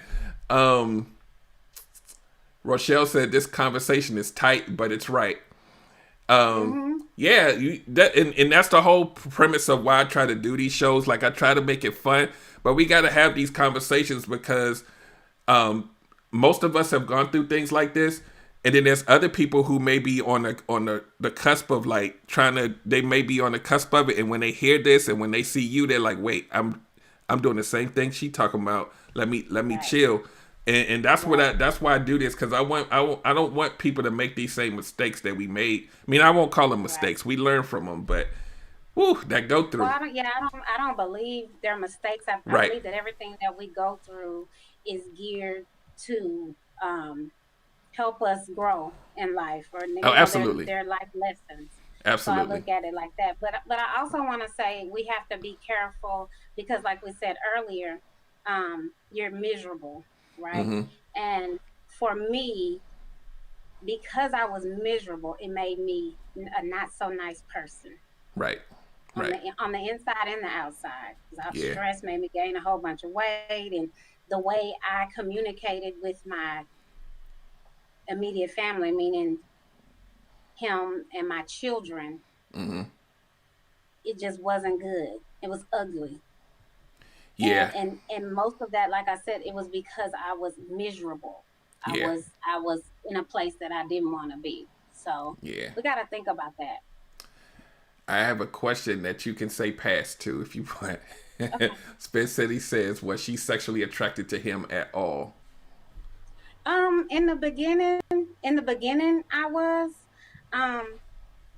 Rochelle said this conversation is tight, but it's right. Yeah, and that's the whole premise of why I try to do these shows. Like I try to make it fun, but we got to have these conversations because most of us have gone through things like this, and then there's other people who may be on the cusp of like they may be on the cusp of it, and when they hear this and when they see you, they're like, wait, I'm doing the same thing she talking about. Let me
Right.
chill. And that's that's why I do this, because I don't want people to make these same mistakes that we made. I mean, I won't call them mistakes. We learn from them, but whew, that go through.
Well, I don't believe they're mistakes. I
Right.
believe that everything that we go through is geared to help us grow in life, or
Oh, absolutely.
their life lessons. So I
Absolutely.
look at it like that. But I also want to say we have to be careful because, like we said earlier, you're miserable, right?
Hmm.
And for me, because I was miserable, it made me a not so nice person
Right. Right.
on the inside and the outside. 'Cause I was
Yeah.
stressed, made me gain a whole bunch of weight, and the way I communicated with my immediate family, meaning him and my children,
Hmm.
it just wasn't good. It was ugly.
Yeah.
And most of that, like I said, it was because I was miserable.
Yeah.
I was in a place that I didn't want to be. So
Yeah.
we got to think about that.
I have a question that you can say pass to if you want. Spence City says, was she sexually attracted to him at all?
In the beginning, I was. Um,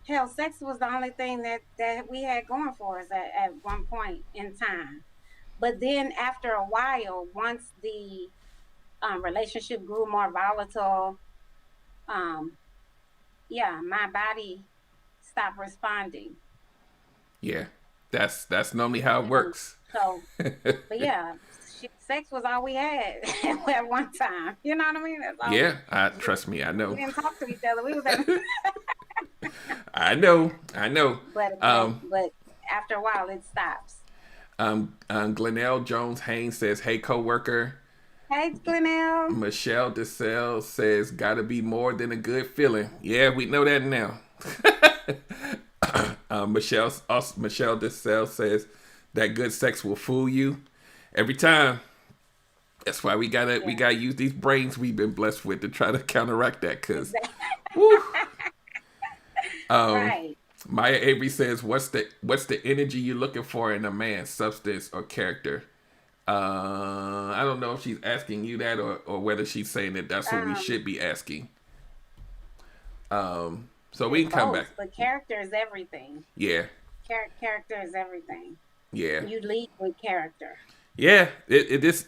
hell, sex was the only thing that we had going for us at one point in time. But then after a while, once the relationship grew more volatile, um, yeah, my body stopped responding.
Yeah. That's normally how it
And
works.
so, but yeah, sex was all we had at one time. You know what I mean? That's all
Yeah. Trust me, I
we
know.
didn't talk to each other. We was at,
I know. I know. Um,
but after a while, it stops.
Glenelle Jones Haynes says, "Hey, coworker."
Hey, Glenelle.
Michelle DeSalle says, "Gotta be more than a good feeling." Yeah, we know that now. Michelle DeSalle says that good sex will fool you every time. That's why we
Yeah,
gotta use these brains we've been blessed with to try to counteract that. Cause
exactly.
woo, um,
Right.
Maya Avery says, what's the energy you're looking for in a man, substance or character?" I don't know if she's asking you that or whether she's saying that that's what we
Um,
should be asking. So we
it's
can come back.
both, but character is everything.
Yeah,
Character is everything.
yeah,
You lead with character.
yeah. This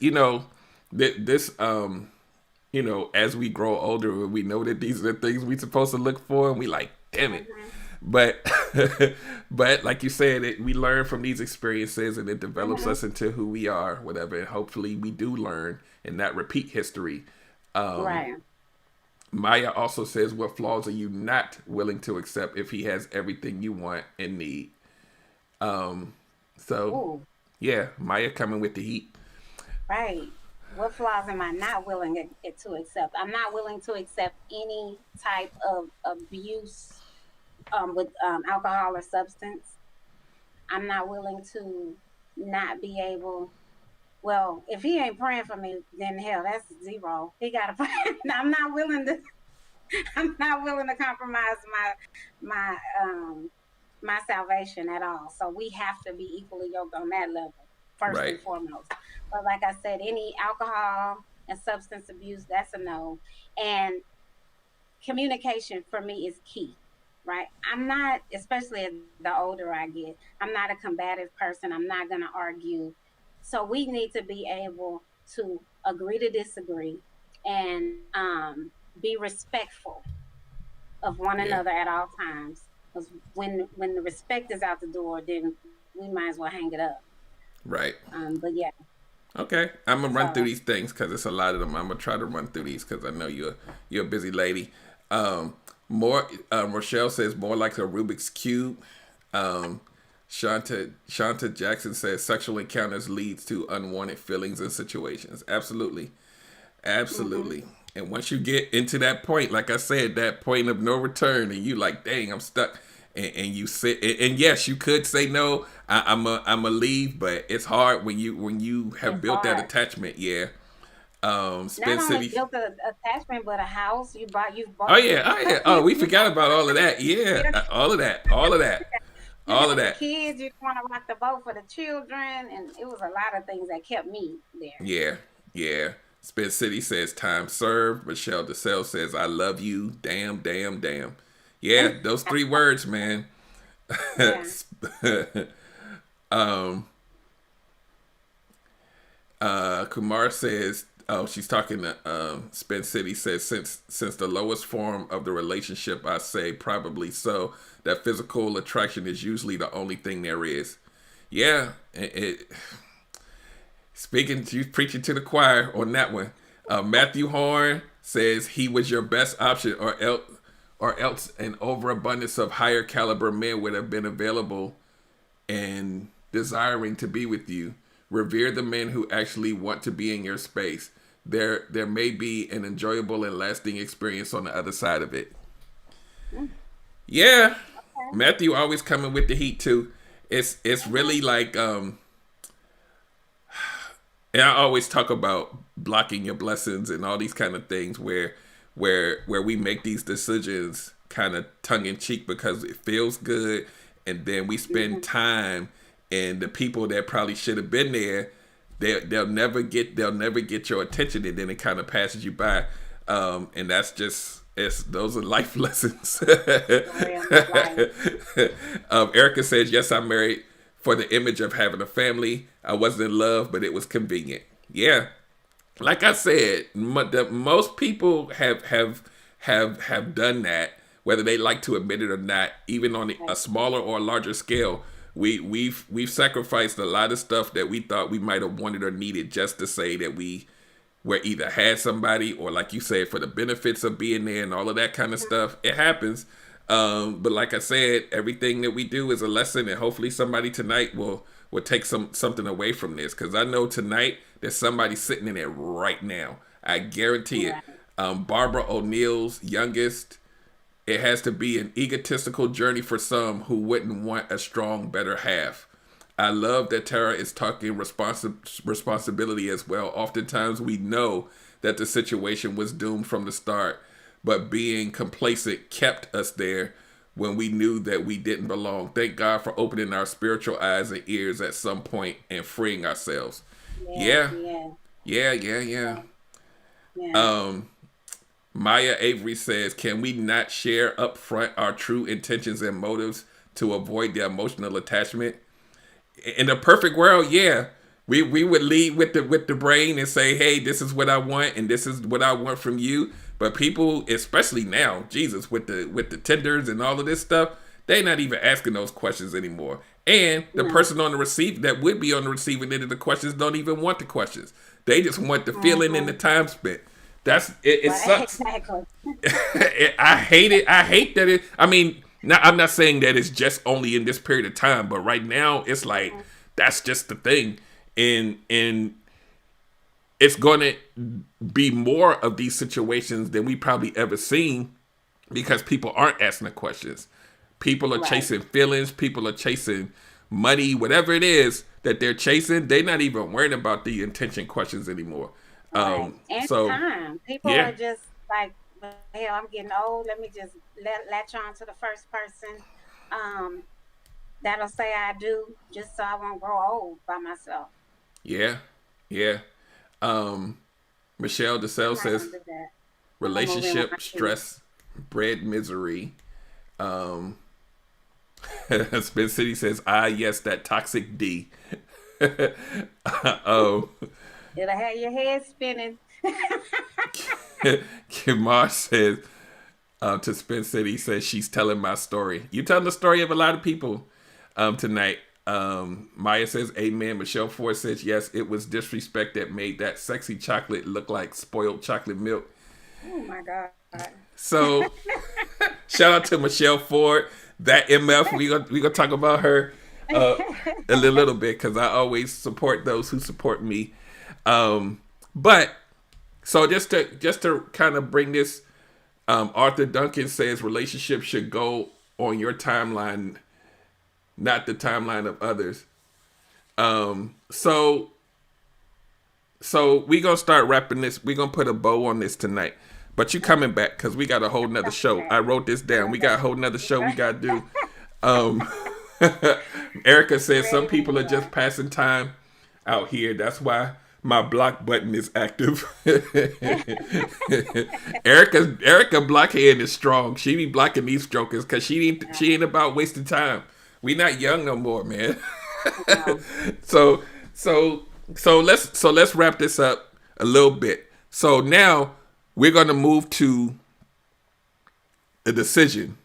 this as we grow older, we know that these are the things we supposed to look for, and we like, damn it.
Hmm.
But but like you said, we learn from these experiences, and it develops
Hmm.
us into who we are, whatever. And hopefully, we do learn and not repeat history.
Right.
Maya also says, "What flaws are you not willing to accept if he has everything you want and need?" So
Ooh,
yeah, Maya coming with the heat.
right. What flaws am I not willing to accept? I'm not willing to accept any type of abuse with alcohol or substance. I'm not willing to not be able. Well, if he ain't praying for me, then hell, that's zero. He got to pray. I'm not willing to. I'm not willing to compromise my my salvation at all. So we have to be equally yoked on that level, first
Right,
and foremost. But like I said, any alcohol and substance abuse, that's a no. And communication for me is key, right? I'm not, especially as the older I get, I'm not a combative person. I'm not going to argue. So we need to be able to agree to disagree and be respectful of one
yeah,
another at all times. Because when the respect is out the door, then we might as well hang it up.
right.
But yeah,
Okay, I'm gonna run through
so
these things because it's a lot of them. I'm gonna try to run through these because I know you're a busy lady. More Rochelle says more like a Rubik's cube. Um, Shanta Jackson says sexual encounters leads to unwanted feelings and situations. Absolutely. Absolutely. And once you get into that point, like I said, that point of no return, and you like, dang, I'm stuck, and you sit, and yes, you could say no, I'm a leave, but it's hard when you have built that attachment. Yeah.
Not
Spin
only
City.
built an attachment, but a house you've bought.
Oh yeah. Oh, we forgot about all of that. Yeah, all of that. All of that.
Kids, you want to rock the boat for the children, and it was a lot of things that kept me there.
Yeah. Spin City says time served. Michelle DeSalle says I love you. Damn. Yeah, those 3 words, man.
Yeah.
Kumar says, oh, she's talking to Spin City says since the lowest form of the relationship, I say probably so. That physical attraction is usually the only thing there is. Yeah, speaking to you, preaching to the choir on that one. Matthew Horn says he was your best option, or else an overabundance of higher caliber men would have been available and desiring to be with you. Revere the men who actually want to be in your space. There may be an enjoyable and lasting experience on the other side of it. Yeah, okay. Matthew always coming with the heat too. It's really like and I always talk about blocking your blessings and all these kind of things where we make these decisions kind of tongue in cheek because it feels good, and then we spend time, and the people that probably should have been there, they'll never get your attention, and then it kind of passes you by, and that's just those are life lessons. Erica says, yes, I'm married for the image of having a family. I wasn't in love, but it was convenient. Yeah, like I said, most people have done that, whether they like to admit it or not. Even on a smaller or larger scale, we've sacrificed a lot of stuff that we thought we might have wanted or needed just to say that we either had somebody, or like you said, for the benefits of being there and all of that kind of stuff. It happens. But like I said, everything that we do is a lesson, and hopefully somebody tonight will take something away from this, because I know tonight there's somebody sitting in it right now. I guarantee it. Barbara O'Neill's youngest, it has to be an egotistical journey for some who wouldn't want a strong, better half. I love that Tara is talking responsibility as well. Oftentimes we know that the situation was doomed from the start, but being complacent kept us there when we knew that we didn't belong. Thank God for opening our spiritual eyes and ears at some point and freeing ourselves. Yeah. Maya Avery says, can we not share upfront our true intentions and motives to avoid the emotional attachment? In a perfect world, yeah. We would lead with the brain and say, hey, this is what I want and this is what I want from you. But people, especially now, Jesus, with the Tinders and all of this stuff, they're not even asking those questions anymore. And the person on the that would be on the receiving end of the questions don't even want the questions. They just want the feeling and the time spent. That's it. It sucks. Exactly. I hate it. I hate that it. I mean, I'm not saying that it's just only in this period of time, but right now it's like that's just the thing, and it's going to be more of these situations than we probably ever seen, because people aren't asking the questions. People are chasing feelings. People are chasing money, whatever it is that they're chasing. They're not even worrying about the intention questions anymore.
And time. People are just like, hell, I'm getting old. Let me just latch on to the first person that'll say I do, just so I won't grow old by myself.
Yeah. Michelle DeSalle says, relationship stress bred misery. Spin City says, yes, that toxic D.
It'll have your head spinning.
Kimar says to Spin City, says she's telling my story. You telling the story of a lot of people tonight. Maya says, amen. Michelle Ford says, yes, it was disrespect that made that sexy chocolate look like spoiled chocolate milk.
Oh my God.
So shout out to Michelle Ford. That MF, we gonna talk about her uh, a little bit because I always support those who support me. But so just to kind of bring this, Arthur Duncan says relationships should go on your timeline, not the timeline of others. So we gonna start wrapping this. We gonna put a bow on this tonight. But you coming back because we got a whole nother show. I wrote this down. We got a whole nother show we gotta do. Um, Erica says some people are just passing time out here. That's why my block button is active. Erica blockhead is strong. She be blocking these jokers because she ain't about wasting time. We not young no more, man. so let's wrap this up a little bit. So now we're gonna move to a decision.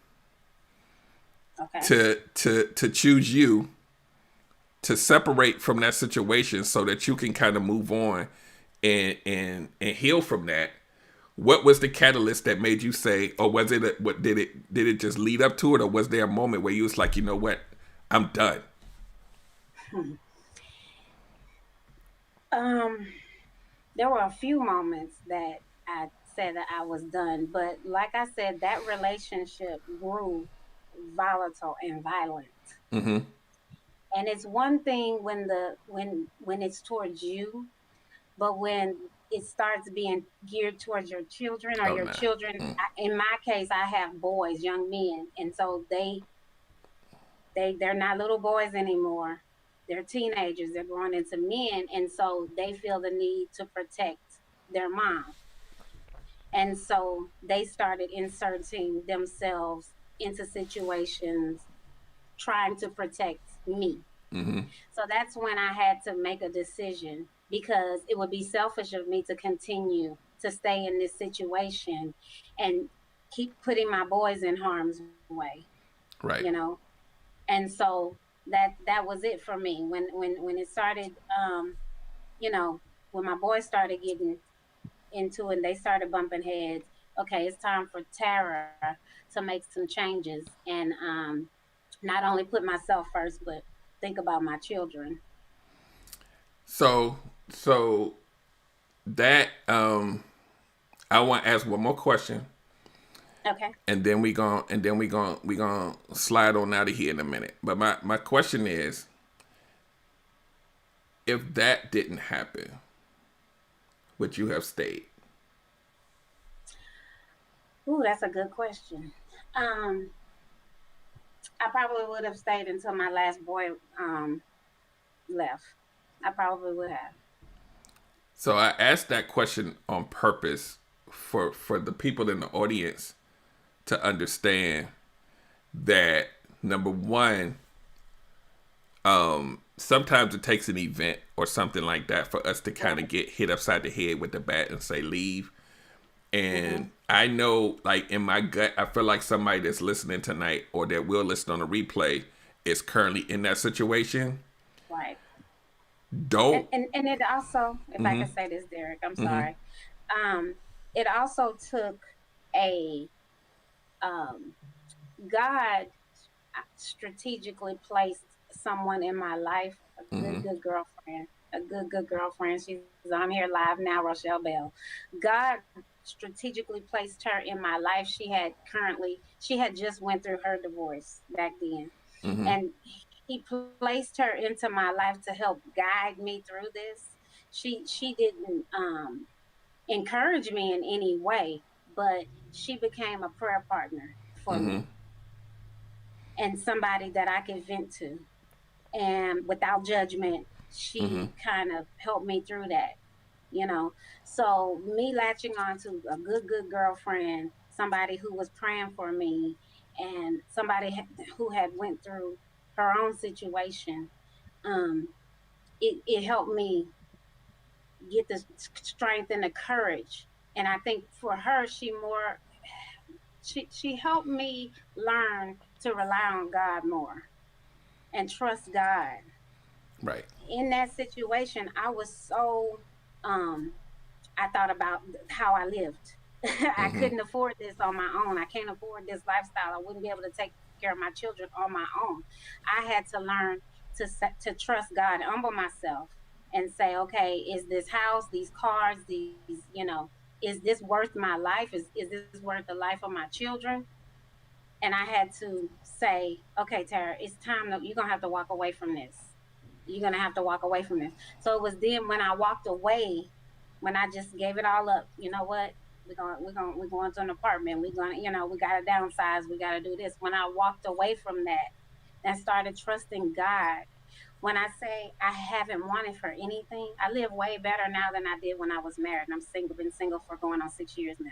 Okay.
To choose you to separate from that situation so that you can kind of move on and heal from that. What was the catalyst that made you say, or was it what did it just lead up to it, or was there a moment where you was like, you know what, I'm done?
There were a few moments that I said that I was done, but like I said, that relationship grew volatile and violent.
Mm-hmm.
And it's one thing when when it's towards you, but when it starts being geared towards your children or
Oh
your
no.
children,
Mm.
in my case, I have boys, young men, and so they're not little boys anymore. They're teenagers. They're growing into men, and so they feel the need to protect their mom. And so they started inserting themselves into situations trying to protect me.
Mm-hmm.
So that's when I had to make a decision because it would be selfish of me to continue to stay in this situation and keep putting my boys in harm's way,
Right.
you know. And so that was it for me when it started you know, when my boys started getting into it and they started bumping heads. Okay, it's time for Tara to make some changes and not only put myself first, but think about my children.
So so that I want to ask one more question,
Okay.
and then we gonna slide on out of here in a minute. But my question is, if that didn't happen, would you have stayed?
Ooh, that's a good question. Um, I probably would have stayed until my last boy left. I probably would have.
So I asked that question on purpose for the people in the audience to understand that number one, sometimes it takes an event or something like that for us to kind of
Right.
get hit upside the head with the bat and say leave.
Mm-hmm.
And I know, like in my gut, I feel like somebody that's listening tonight or that will listen on a replay is currently in that situation.
Right.
Don't.
And it also, if I
Mm-hmm.
can say this, Derek, I'm
Mm-hmm.
sorry. Um, it also took a um, God strategically placed someone in my life, a
Mm-hmm.
good girlfriend, a good girlfriend. She's on here live now, Rochelle Bell. God strategically placed her in my life. She had just went through her divorce back then,
Mm-hmm.
and he placed her into my life to help guide me through this. She didn't encourage me in any way, but she became a prayer partner for
Mm-hmm.
me and somebody that I could vent to. And without judgment,
Mm-hmm.
she kind of helped me through that, you know. So me latching on to a good girlfriend, somebody who was praying for me, and who had went through her own situation, um, it helped me get the strength and the courage. And I think for her, she helped me learn to rely on God more and trust God.
Right.
In that situation, I was so um I thought about how I lived. I
Mm-hmm.
couldn't afford this on my own. I can't afford this lifestyle. I wouldn't be able to take care of my children on my own. I had to learn to trust God, humble myself, and say, okay, is this house, these cars, these, is this worth my life? Is this worth the life of my children? And I had to say, okay, Tara, it's time that you're gonna have to walk away from this. You're gonna have to walk away from this. So it was then when I walked away, when I just gave it all up. You know what? We're going to an apartment. We're gonna, we gotta downsize. We gotta do this. When I walked away from that and started trusting God, when I say I haven't wanted for anything, I live way better now than I did when I was married. And I'm single, been single for going on 6 years now.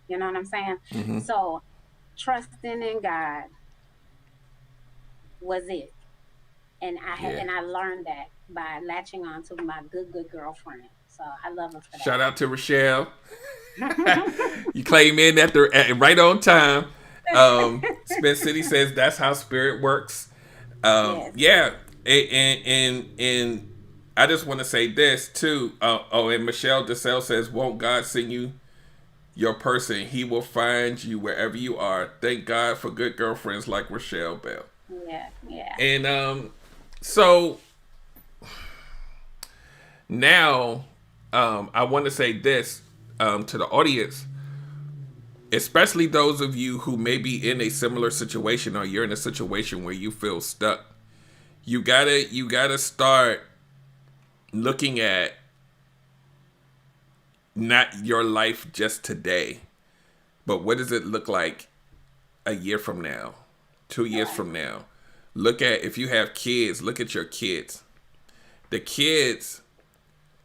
You know what I'm saying?
Mm-hmm.
So trusting in God was it. And I learned that by latching on to my good girlfriend. So I love her for that.
Shout out to Rochelle. You came in at right on time. Spence City says that's how spirit works.
Yes.
Yeah. And I just want to say this too. And Michelle DeSalle says, won't God send you your person? He will find you wherever you are. Thank God for good girlfriends like Rochelle Bell.
Yeah.
And so now I want to say this to the audience, especially those of you who may be in a similar situation or you're in a situation where you feel stuck. You gotta start looking at not your life just today, but what does it look like a year from now, 2 years from now? Look at, if you have kids, look at your kids. The kids,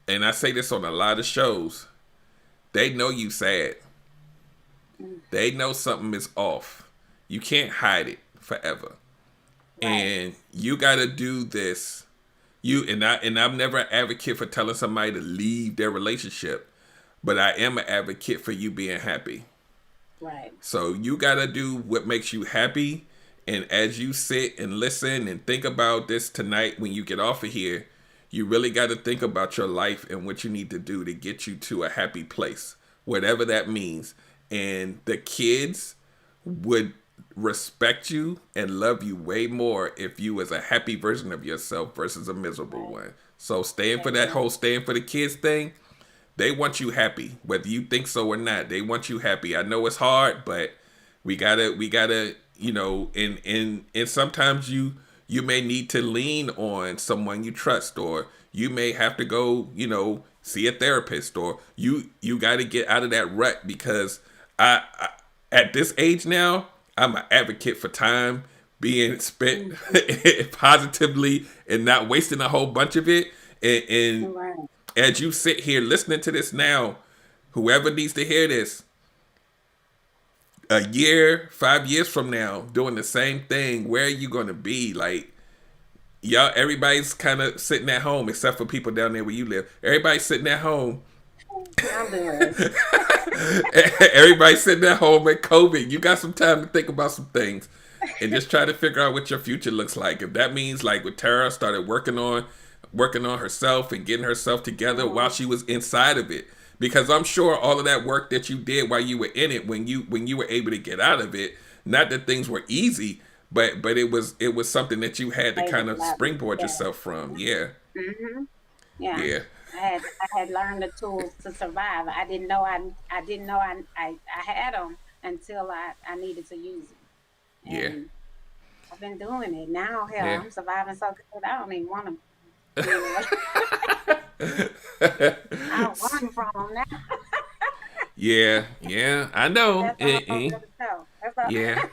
and I say this on a lot of shows, they know you sad. They know something is off. You can't hide it forever. Right. And you got to do this. I'm never an advocate for telling somebody to leave their relationship, but I am an advocate for you being happy.
Right.
So you got to do what makes you happy. And as you sit and listen and think about this tonight, when you get off of here, you really got to think about your life and what you need to do to get you to a happy place, whatever that means. And the kids would respect you and love you way more if you was a happy version of yourself versus a miserable one. So staying for that whole staying for the kids thing, they want you happy, whether you think so or not. They want you happy. I know it's hard, but we gotta, and sometimes you may need to lean on someone you trust, or you may have to go, see a therapist, or you got to get out of that rut, because I at this age now, I'm an advocate for time being spent positively and not wasting a whole bunch of it. And as you sit here listening to this now, whoever needs to hear this, a year, 5 years from now, doing the same thing, where are you going to be? Like, y'all, everybody's kind of sitting at home, except for people down there where you live. Everybody's sitting at home. Everybody's sitting at home at COVID. You got some time to think about some things and just try to figure out what your future looks like. If that means, like with Tara, started working on herself and getting herself together while she was inside of it. Because I'm sure all of that work that you did while you were in it, when you were able to get out of it, not that things were easy, but it was something that you had to kind of springboard yourself from. Yeah.
Mm-hmm. Yeah. I had learned the tools to survive. I didn't know I had them until I needed to use them. And
yeah.
I've been doing it now. Hell, yeah. I'm surviving so good. I don't even want to. I don't run from them now.
Yeah, I know.
Yeah.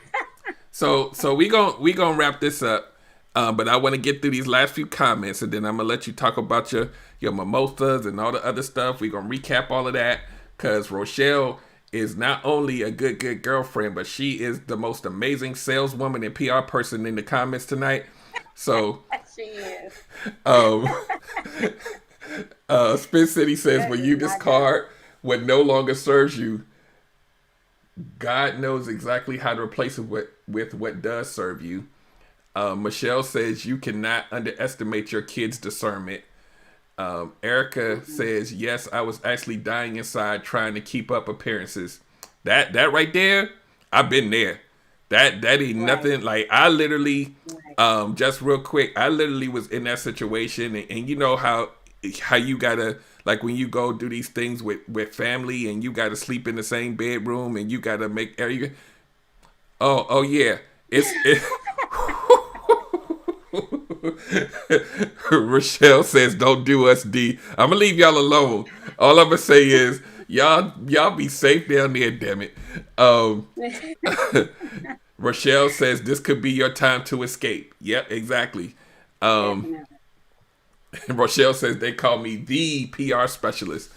So we gonna wrap this up. But I want to get through these last few comments, and then I'm gonna let you talk about your mimosas and all the other stuff. We're gonna recap all of that, because Rochelle is not only a good girlfriend, but she is the most amazing saleswoman and PR person in the comments tonight. So
she is.
Spin City says, when you discard what no longer serves you, God knows exactly how to replace it with what does serve you. Michelle says you cannot underestimate your kids' discernment. Erica says, yes, I was actually dying inside trying to keep up appearances. That right there, I've been there. That ain't
Right.
nothing. Like I literally,
Right.
just real quick, I literally was in that situation, and you know how you gotta, like when you go do these things with family, and you gotta sleep in the same bedroom, and you gotta make area. Oh yeah, it Rochelle says, "Don't do us, D." I'm gonna leave y'all alone. All I'm gonna say is, y'all be safe down there. Damn it. Um, Rochelle says this could be your time to escape. Yep, exactly. Um,
Definitely.
Rochelle says they call me the PR specialist.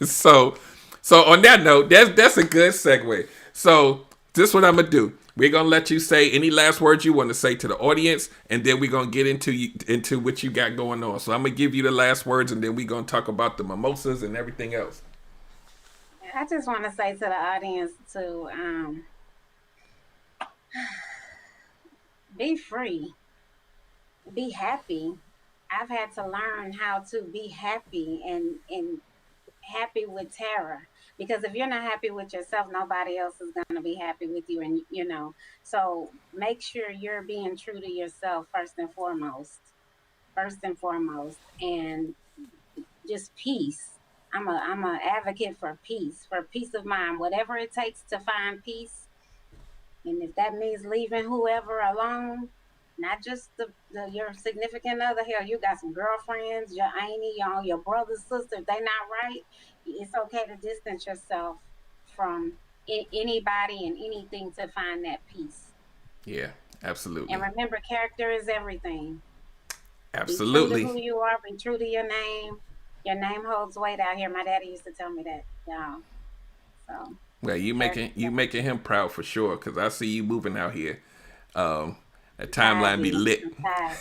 so, so on that note, that's a good segue. So this is what I'm gonna do. We're gonna let you say any last words you want to say to the audience, and then we're gonna get into what you got going on. So I'm gonna give you the last words, and then we're gonna talk about the mimosas and everything else.
I just want to say to the audience to be free, be happy. I've had to learn how to be happy and happy with Tara, because if you're not happy with yourself, nobody else is going to be happy with you. And so make sure you're being true to yourself first and foremost, and just peace. I'm a advocate for peace of mind, whatever it takes to find peace. And if that means leaving whoever alone, not just your significant other, hell, you got some girlfriends, your auntie, your brother, sister, if they not right, it's okay to distance yourself from anybody and anything to find that peace.
Yeah,
And
absolutely,
remember, character is everything. Be true to
absolutely.
who you are, be true to your name. Your name holds weight out here. My daddy used to tell me that, y'all. So,
Well,
character
you making him proud for sure, because I see you moving out here. Um, the
tired,
timeline be
B.
lit.
I'm tired.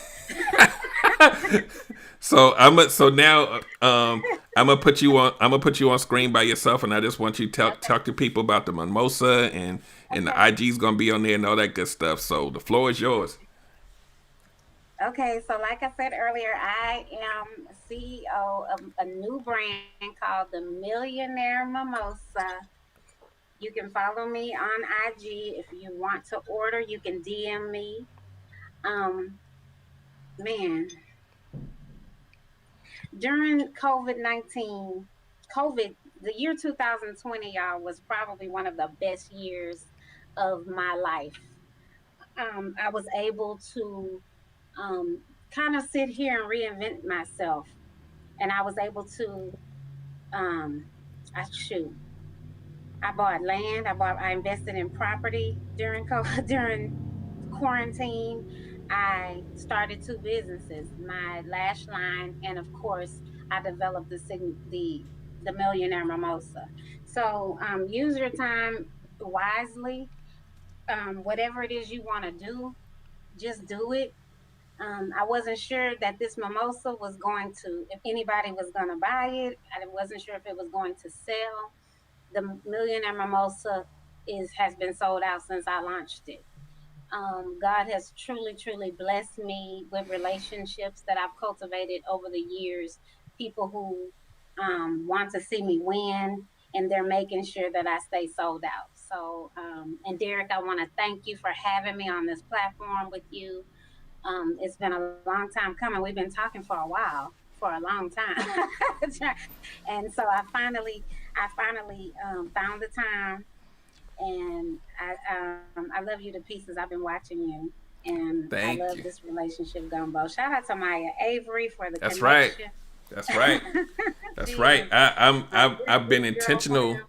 So now I'm gonna put you on screen by yourself, and I just want you to
Okay.
talk to people about the mimosa, and the
Okay.
IG's gonna be on there and all that good stuff. So the floor is yours.
Okay, so like I said earlier, I am CEO of a new brand called the Millionaire Mimosa. You can follow me on IG. If you want to order, you can DM me. Um, Man, during COVID, the year 2020, y'all, was probably one of the best years of my life. I was able to um, kind of sit here and reinvent myself, and I was able to um, I shoot. I invested in property during during quarantine. I started two businesses, my lash line, and of course, I developed the Millionaire Mimosa. So use your time wisely. Whatever it is you want to do, just do it. I wasn't sure that this mimosa was going to, if anybody was going to buy it. I wasn't sure if it was going to sell. The Millionaire Mimosa is has been sold out since I launched it. God has truly, truly blessed me with relationships that I've cultivated over the years. People who want to see me win, and they're making sure that I stay sold out. So, and Derek, I want to thank you for having me on this platform with you. It's been a long time coming. We've been talking for a while, for a long time, and so I finally found the time, and I love you to pieces. I've been watching you, and I
Thank
love
you.
this relationship gumbo. Shout out to Maya Avery for the
That's right.
connection.
That's right.
She
That's right.
is my
I've
good girlfriend.
been intentional.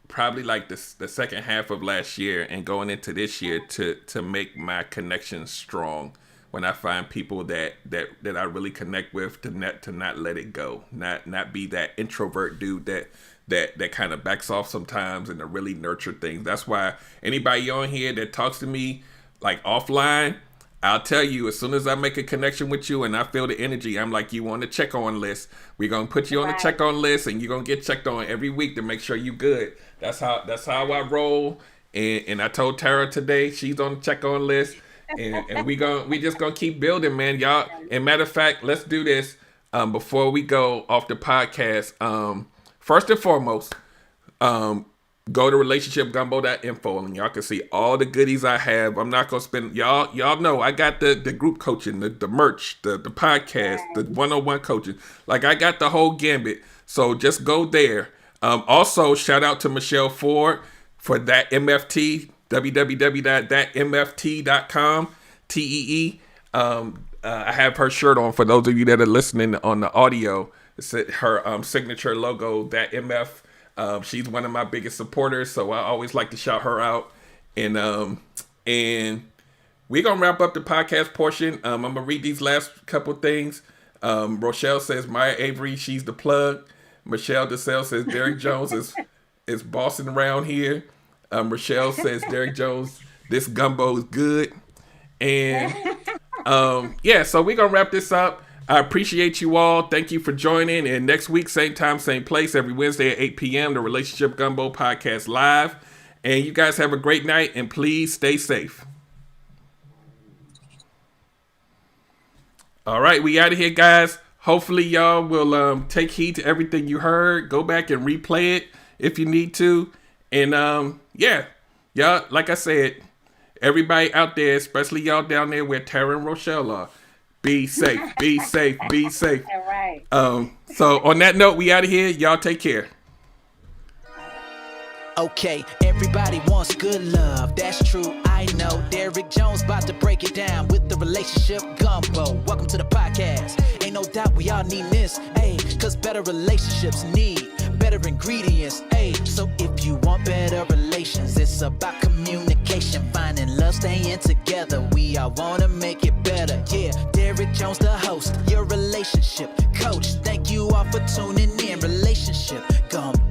Probably like the second half of last year and going into this year to make my connections strong. When I find people that I really connect with, to not let it go, not be that introvert dude that kind of backs off sometimes, and to really nurture things. That's why anybody on here that talks to me like offline, I'll tell you, as soon as I make a connection with you and I feel the energy, I'm like, you on the check on list. We're gonna put you on the
Right,
check on list, and you're gonna get checked on every week to make sure you good. That's how I
right.
roll. And I told Tara today she's on the check on list, and we just gonna keep building, man. Y'all. And matter of fact, let's do this before we go off the podcast. First and foremost, go to relationshipgumbo.info and y'all can see all the goodies I have. I'm not gonna spend y'all know I got the group coaching, the merch, the podcast, the one-on-one coaching. Like I got the whole gambit. So just go there. Also shout out to Michelle Ford for that MFT, www.thatmft.com, TEE. I have her shirt on for those of you that are listening on the audio. It's her signature logo, that MF. She's one of my biggest supporters, so I always like to shout her out. And we're gonna wrap up the podcast portion. I'm gonna read these last couple things. Rochelle says Maya Avery, she's the plug. Michelle DeSalle says Derek Jones is bossing around here. Rochelle says Derek Jones, this gumbo is good. And so we're gonna wrap this up. I appreciate you all. Thank you for joining. And next week, same time, same place, every Wednesday at 8 p.m., the Relationship Gumbo Podcast live. And you guys have a great night, and please stay safe. All right, we out of here, guys. Hopefully, y'all will take heed to everything you heard. Go back and replay it if you need to. And y'all, like I said, everybody out there, especially y'all down there where Tara and Rochelle are, be safe, be safe, be safe.
All right.
So on that note, we out of here. Y'all take care.
Okay, everybody wants good love, that's true, I know. Derek Jones about to break it down with the Relationship Gumbo. Welcome to the podcast. Ain't no doubt we all need this, cause better relationships need better ingredients, so if you want better relations, it's about communication, finding love, staying together. We all wanna make it better, yeah. Derek Jones, the host, your relationship coach. Thank you all for tuning in. Relationship Gumbo.